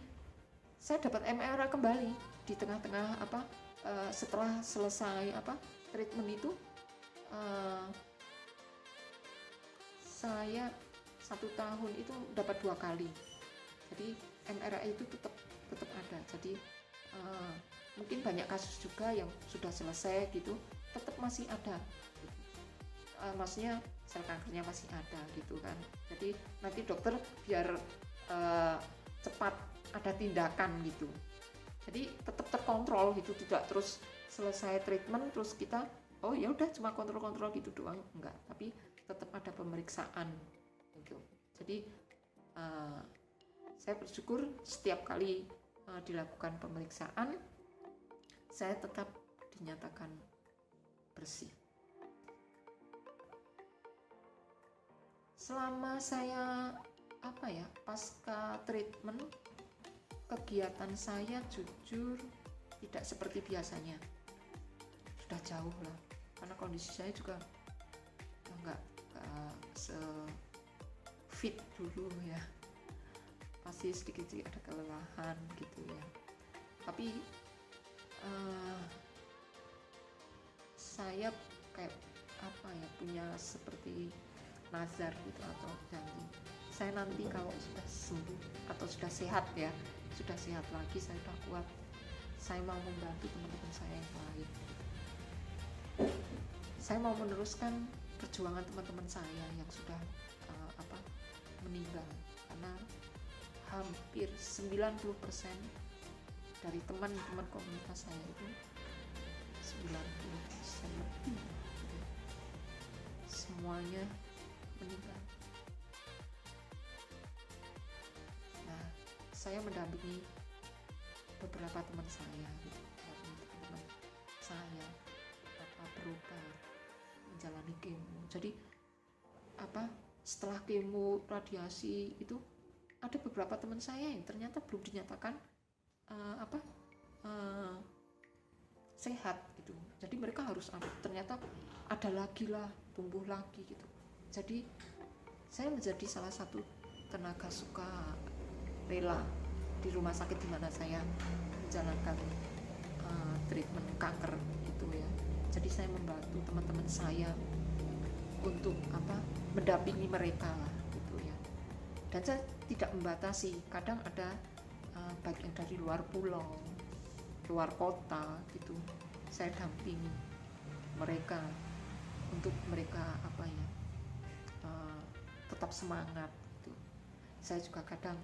saya dapat MRI kembali di tengah-tengah setelah selesai treatment itu. Saya 1 tahun itu dapat 2 kali. Jadi MRI itu tetap ada. Jadi mungkin banyak kasus juga yang sudah selesai gitu, tetap masih ada. Maksudnya sel kankernya masih ada gitu kan. Jadi nanti dokter biar cepat ada tindakan gitu. Jadi tetap terkontrol gitu, tidak terus selesai treatment terus kita ya udah cuma kontrol gitu doang, enggak, tapi tetap ada pemeriksaan gitu. Jadi saya bersyukur setiap kali dilakukan pemeriksaan saya tetap dinyatakan bersih. Selama saya pasca treatment, kegiatan saya jujur tidak seperti biasanya, sudah jauh lah, karena kondisi saya juga nggak se-fit dulu ya, pasti sedikit ada kelelahan gitu ya. Tapi saya kayak punya seperti nazar gitu atau janji, saya nanti kalau sudah sembuh atau sudah sehat lagi, saya udah kuat, saya mau membantu teman-teman saya yang lain. Saya mau meneruskan perjuangan teman-teman saya yang sudah meninggal, karena hampir 90% dari teman-teman komunitas saya itu 90% lebih semuanya meninggal. Nah, saya mendampingi beberapa teman saya gitu, teman saya berobat, menjalani kemo. Jadi setelah kemo radiasi itu ada beberapa teman saya yang ternyata belum dinyatakan sehat gitu. Jadi mereka harus ternyata ada lagi lah, tumbuh lagi gitu. Jadi saya menjadi salah satu tenaga sukarela di rumah sakit di mana saya menjalankan treatment kanker itu ya. Jadi saya membantu teman-teman saya untuk mendampingi mereka lah gitu ya. Dan saya tidak membatasi, kadang ada baik yang dari luar pulau, luar kota gitu, saya dampingi mereka untuk mereka tetap semangat gitu. Saya juga kadang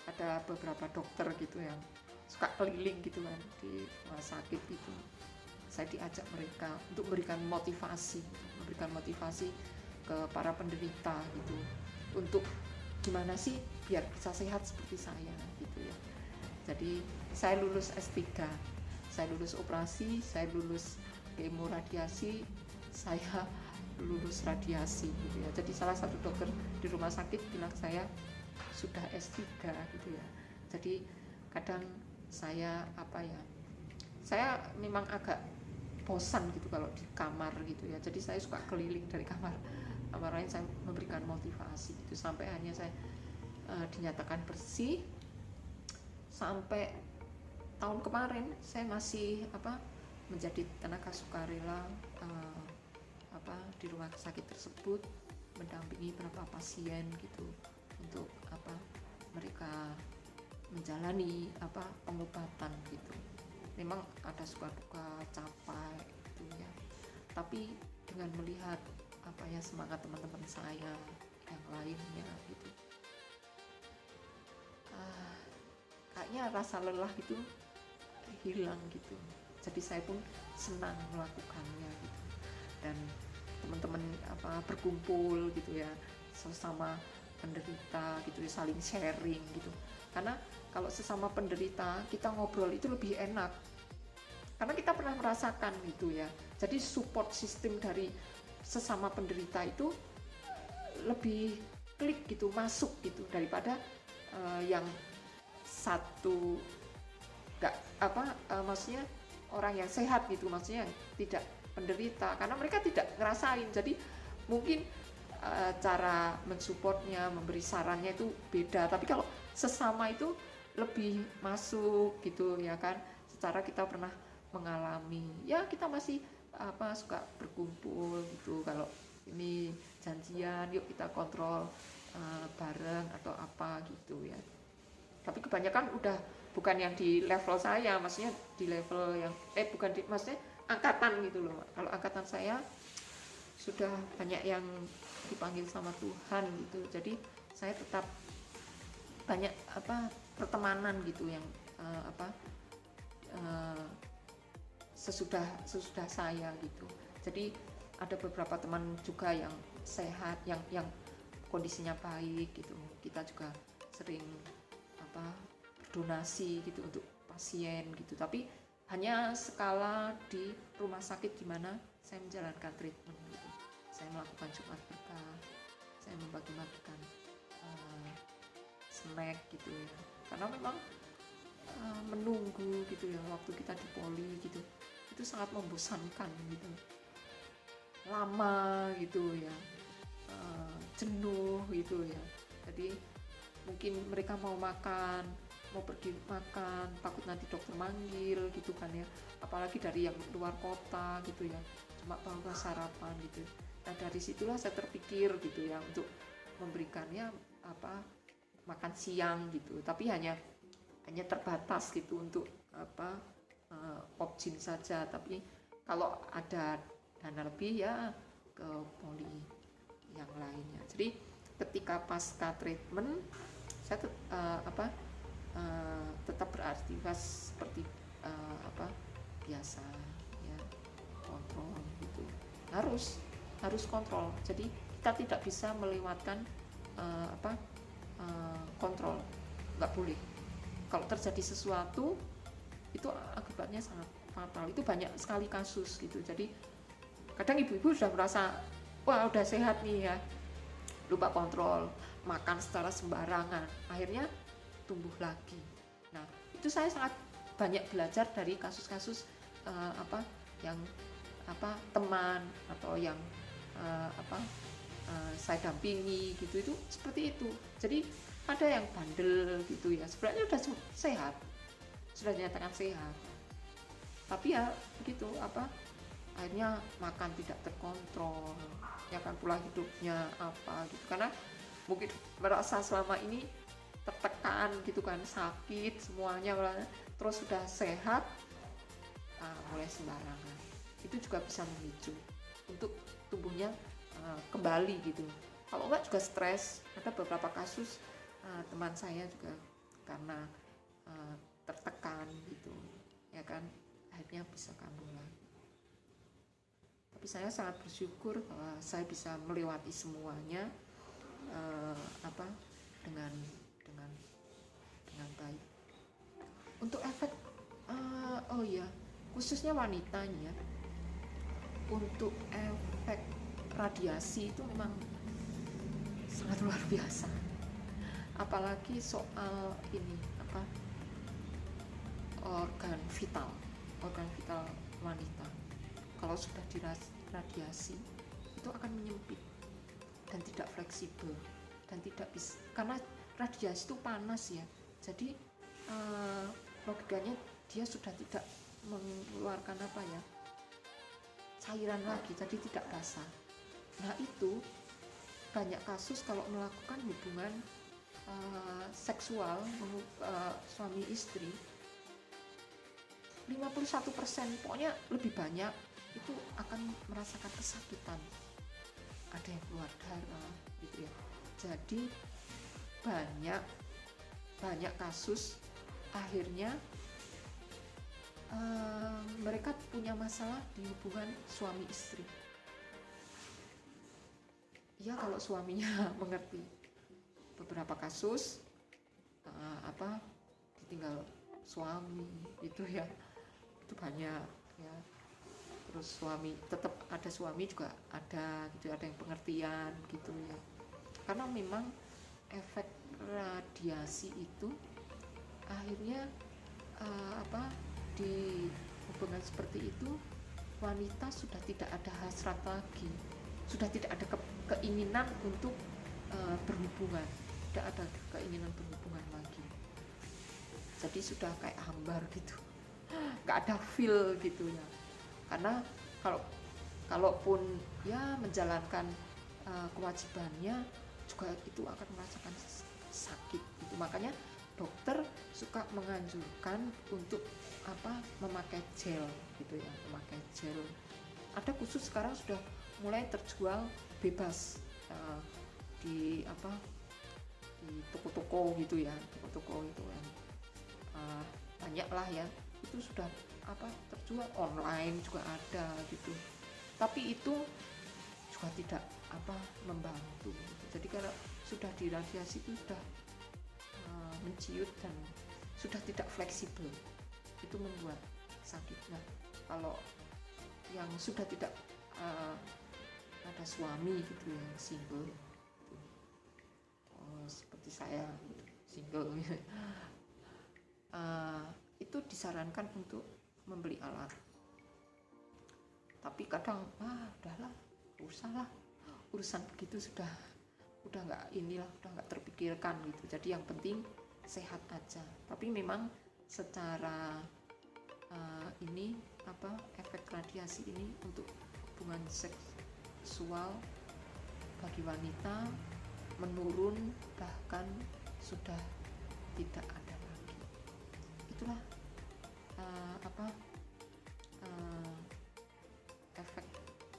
ada beberapa dokter gitu yang suka keliling gitu kan di rumah sakit gitu, saya diajak mereka untuk memberikan motivasi ke para penderita gitu, untuk gimana sih biar bisa sehat seperti saya gitu ya. Jadi saya lulus S3, saya lulus operasi, saya lulus kemo radiasi, saya lulus radiasi gitu ya. Jadi salah satu dokter di rumah sakit bilang saya sudah S3 gitu ya. Jadi kadang saya saya memang agak bosan gitu kalau di kamar gitu ya. Jadi saya suka keliling dari kamar lain, saya memberikan motivasi gitu sampai akhirnya saya dinyatakan bersih. Sampai tahun kemarin saya masih menjadi tenaga sukarela di rumah sakit tersebut, mendampingi beberapa pasien gitu untuk mereka menjalani pengobatan gitu. Memang ada suka duka, capek gitu ya, tapi dengan melihat semangat teman-teman saya yang lainnya gitu, kayaknya rasa lelah itu hilang gitu. Jadi saya pun senang melakukannya gitu. Dan teman-teman berkumpul gitu ya, sesama penderita gitu ya, saling sharing gitu. Karena kalau sesama penderita kita ngobrol itu lebih enak, karena kita pernah merasakan gitu ya. Jadi support system dari sesama penderita itu lebih klik gitu, masuk gitu, daripada yang satu maksudnya orang yang sehat gitu, maksudnya yang tidak penderita, karena mereka tidak ngerasain. Jadi mungkin cara mensupportnya, memberi sarannya itu beda, tapi kalau sesama itu lebih masuk gitu ya kan. Secara kita pernah mengalami, ya kita masih suka berkumpul gitu. Kalau ini janjian, yuk kita kontrol bareng atau apa gitu ya. Tapi kebanyakan udah bukan yang di level saya, maksudnya di level yang bukan di, maksudnya angkatan gitu loh. Kalau angkatan saya sudah banyak yang dipanggil sama Tuhan gitu. Jadi saya tetap banyak pertemanan gitu yang sesudah saya gitu. Jadi ada beberapa teman juga yang sehat, yang kondisinya baik gitu. Kita juga sering berdonasi gitu untuk pasien gitu. Tapi hanya skala di rumah sakit di mana saya menjalankan treatment gitu. Saya melakukan Jumat Berkah, saya membagi-bagikan snack gitu ya. Karena memang menunggu gitu ya, waktu kita di poli gitu, itu sangat membosankan gitu, lama gitu ya, jenuh gitu ya. Jadi mungkin mereka mau makan, mau pergi makan, takut nanti dokter manggil gitu kan ya, apalagi dari yang luar kota gitu ya, cuma bawa sarapan gitu. Nah dari situlah saya terpikir gitu ya untuk memberikannya makan siang gitu, tapi hanya terbatas gitu untuk opjin saja. Tapi kalau ada dana lebih ya ke poli yang lainnya. Jadi ketika pasca treatment saya tetap beraktivitas seperti biasa ya, kontrol gitu, harus kontrol. Jadi kita tidak bisa melewatkan kontrol, nggak boleh. Kalau terjadi sesuatu itu akibatnya sangat fatal. Itu banyak sekali kasus gitu. Jadi kadang ibu-ibu sudah merasa wah udah sehat nih ya, lupa kontrol, makan secara sembarangan, akhirnya tumbuh lagi. Nah itu saya sangat banyak belajar dari kasus-kasus yang teman atau yang saya dampingi gitu, itu seperti itu. Jadi ada yang bandel gitu ya, sebenarnya udah sehat, sudah dinyatakan sehat, tapi ya begitu akhirnya makan tidak terkontrol ya kan, pola hidupnya gitu, karena mungkin merasa selama ini tertekan gitu kan, sakit semuanya, terus sudah sehat mulai sembarangan. Itu juga bisa memicu untuk tubuhnya kembali gitu. Kalau enggak juga stres. Ada beberapa kasus teman saya juga karena tertekan gitu ya kan, akhirnya bisa kambuh lagi. Tapi saya sangat bersyukur bahwa saya bisa melewati semuanya dengan baik. Untuk efek oh ya, khususnya wanitanya, untuk efek radiasi itu memang sangat luar biasa. Apalagi soal ini apa, organ vital wanita. Kalau sudah diradiasi itu akan menyempit dan tidak fleksibel dan tidak bisa, karena radiasi itu panas ya. Jadi logikanya dia sudah tidak mengeluarkan apa ya, cairan lagi, jadi tidak basah. Nah itu banyak kasus kalau melakukan hubungan seksual suami istri, 51%, pokoknya lebih banyak itu akan merasakan kesakitan, ada yang keluar darah gitu ya. Jadi banyak kasus akhirnya mereka punya masalah di hubungan suami istri. Ya kalau suaminya mengerti. Beberapa kasus ditinggal suami itu ya, itu banyak ya. Terus suami tetap ada, suami juga ada gitu, ada yang pengertian gitu ya. Karena memang efek radiasi itu akhirnya di hubungan seperti itu wanita sudah tidak ada hasrat lagi, sudah tidak ada keinginan untuk berhubungan, tidak ada keinginan berhubungan lagi. Jadi sudah kayak hambar gitu, nggak ada feel gitu ya. Karena kalaupun ya menjalankan kewajibannya juga itu akan merasakan sakit gitu. Makanya dokter suka menganjurkan untuk memakai gel gitu ya, memakai gel. Ada khusus sekarang sudah mulai terjual bebas di toko-toko gitu ya, toko-toko itu kan banyak lah ya, itu sudah terjual online juga ada gitu. Tapi itu juga tidak membantu gitu. Jadi kalau sudah diradiasi itu sudah menciut dan sudah tidak fleksibel, itu membuat sakit. Nah kalau yang sudah tidak ada suami gitu, yang single gitu. Seperti saya gitu, single itu disarankan untuk membeli alat. Tapi kadang udahlah, usahlah, urusan begitu sudah nggak udah nggak terpikirkan gitu. Jadi yang penting sehat aja. Tapi memang secara efek radiasi ini untuk hubungan seksual bagi wanita menurun, bahkan sudah tidak ada lagi. Itulah efek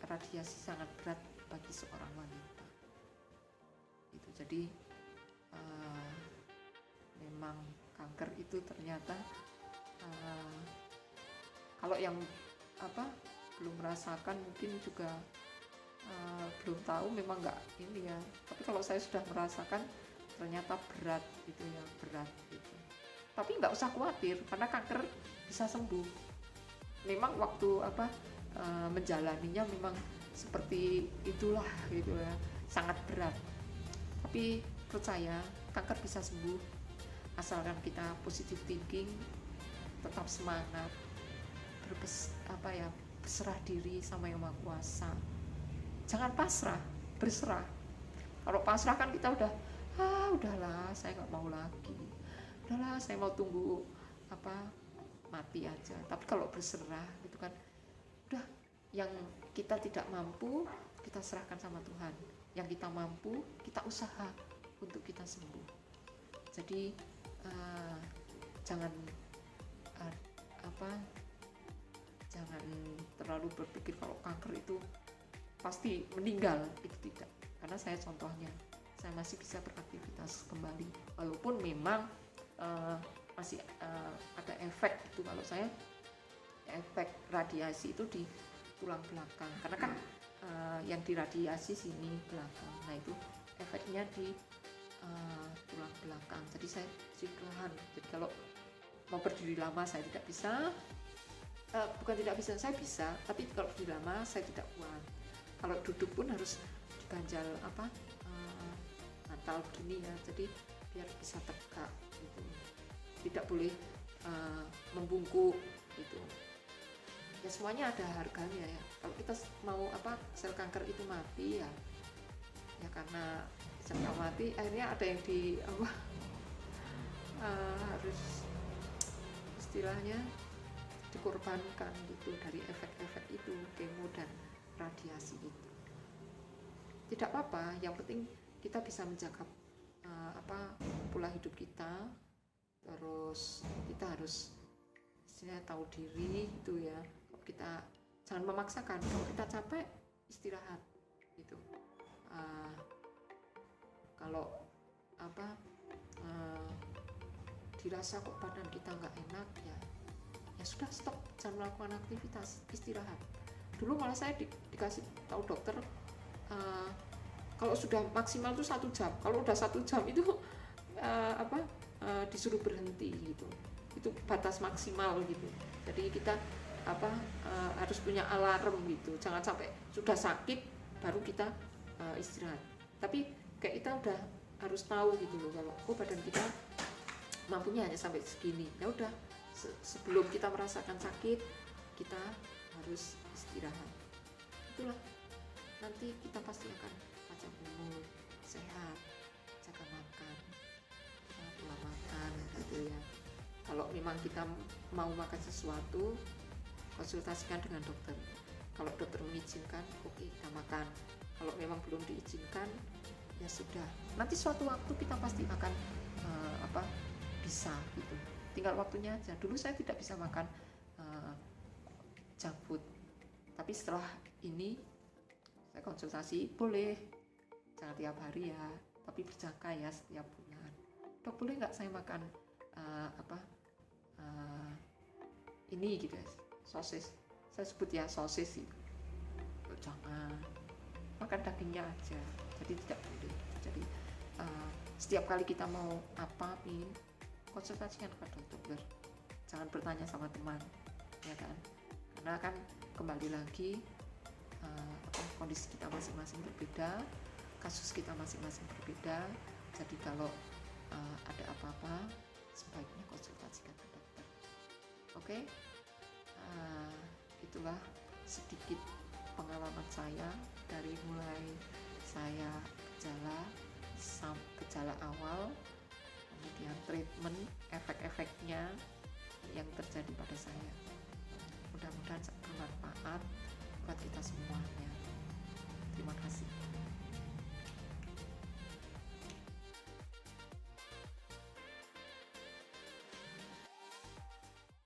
radiasi sangat berat bagi seorang wanita. Itu jadi memang kanker itu ternyata kalau yang belum merasakan mungkin juga belum tahu, memang nggak ini ya. Tapi kalau saya sudah merasakan ternyata berat gitu ya, berat gitu. Tapi nggak usah khawatir karena kanker bisa sembuh. Memang waktu menjalaninya memang seperti itulah gitu ya, sangat berat. Tapi percaya kanker bisa sembuh asalkan kita positive thinking, tetap semangat, berserah diri sama Yang Maha Kuasa. Jangan pasrah, berserah. Kalau pasrah kan kita udahlah, saya nggak mau lagi, udahlah saya mau tunggu mati aja. Tapi kalau berserah itu kan udah, yang kita tidak mampu kita serahkan sama Tuhan, yang kita mampu kita usaha untuk kita sembuh. Jadi jangan terlalu berpikir kalau kanker itu pasti meninggal, itu tidak. Karena saya contohnya, saya masih bisa beraktivitas kembali walaupun memang masih ada efek itu. Kalau saya efek radiasi itu di tulang belakang, karena kan yang diradiasi sini belakang, nah itu efeknya di tulang belakang. Jadi saya puji Tuhan, jadi kalau mau berdiri lama saya tidak bisa. Bukan tidak bisa, saya bisa, tapi kalau berdiri lama saya tidak kuat. Kalau duduk pun harus diganjal bantal begini ya, jadi biar bisa tegak gitu. Tidak boleh membungkuk gitu. Ya semuanya ada harganya ya. Kalau kita mau sel kanker itu mati ya karena sel kanker mati, akhirnya ada yang harus istilahnya dikorbankan gitu dari efek-efek itu, kemo dan radiasi itu. Tidak apa-apa, yang penting kita bisa menjaga pola hidup kita, terus kita harus istilahnya tahu diri gitu ya. Kita jangan memaksakan, kalau kita capek istirahat gitu. Kalau dirasa kok badan kita nggak enak ya sudah, stop, jangan melakukan aktivitas, istirahat. Dulu malah saya dikasih tahu dokter kalau sudah maksimal itu 1 jam, kalau udah 1 jam itu disuruh berhenti gitu, itu batas maksimal gitu. Jadi kita harus punya alarm gitu, jangan sampai sudah sakit baru kita istirahat. Tapi kayak kita udah harus tahu gitu loh, kalau badan kita mampunya hanya sampai segini, ya udah sebelum kita merasakan sakit kita harus istirahat. Itulah, nanti kita pasti akan panjang umur, sehat, jaga makan, pola makan gitu ya. Kalau memang kita mau makan sesuatu, konsultasikan dengan dokter. Kalau dokter mengizinkan, oke, kita makan. Kalau memang belum diizinkan, ya sudah. Nanti suatu waktu kita pasti akan bisa gitu. Tinggal waktunya aja. Dulu saya tidak bisa makan junk food, tapi setelah ini saya konsultasi, boleh, jangan tiap hari ya, tapi berjangka ya, setiap bulan. Dok, boleh nggak saya makan ini gitu, sosis, saya sebut ya sosis gitu. Jangan, makan dagingnya aja, jadi tidak boleh. Jadi setiap kali kita mau konsultasikan ke dokter, jangan bertanya sama teman, ya kan, karena kan kembali lagi kondisi kita masing-masing berbeda, kasus kita masing-masing berbeda. Jadi kalau ada apa-apa sebaiknya konsultasikan ke dokter. Oke, itulah sedikit pengalaman saya dari mulai saya gejala awal, kemudian treatment, efek-efeknya yang terjadi pada saya. Mudah-mudahan bermanfaat buat kita semuanya. Terima kasih.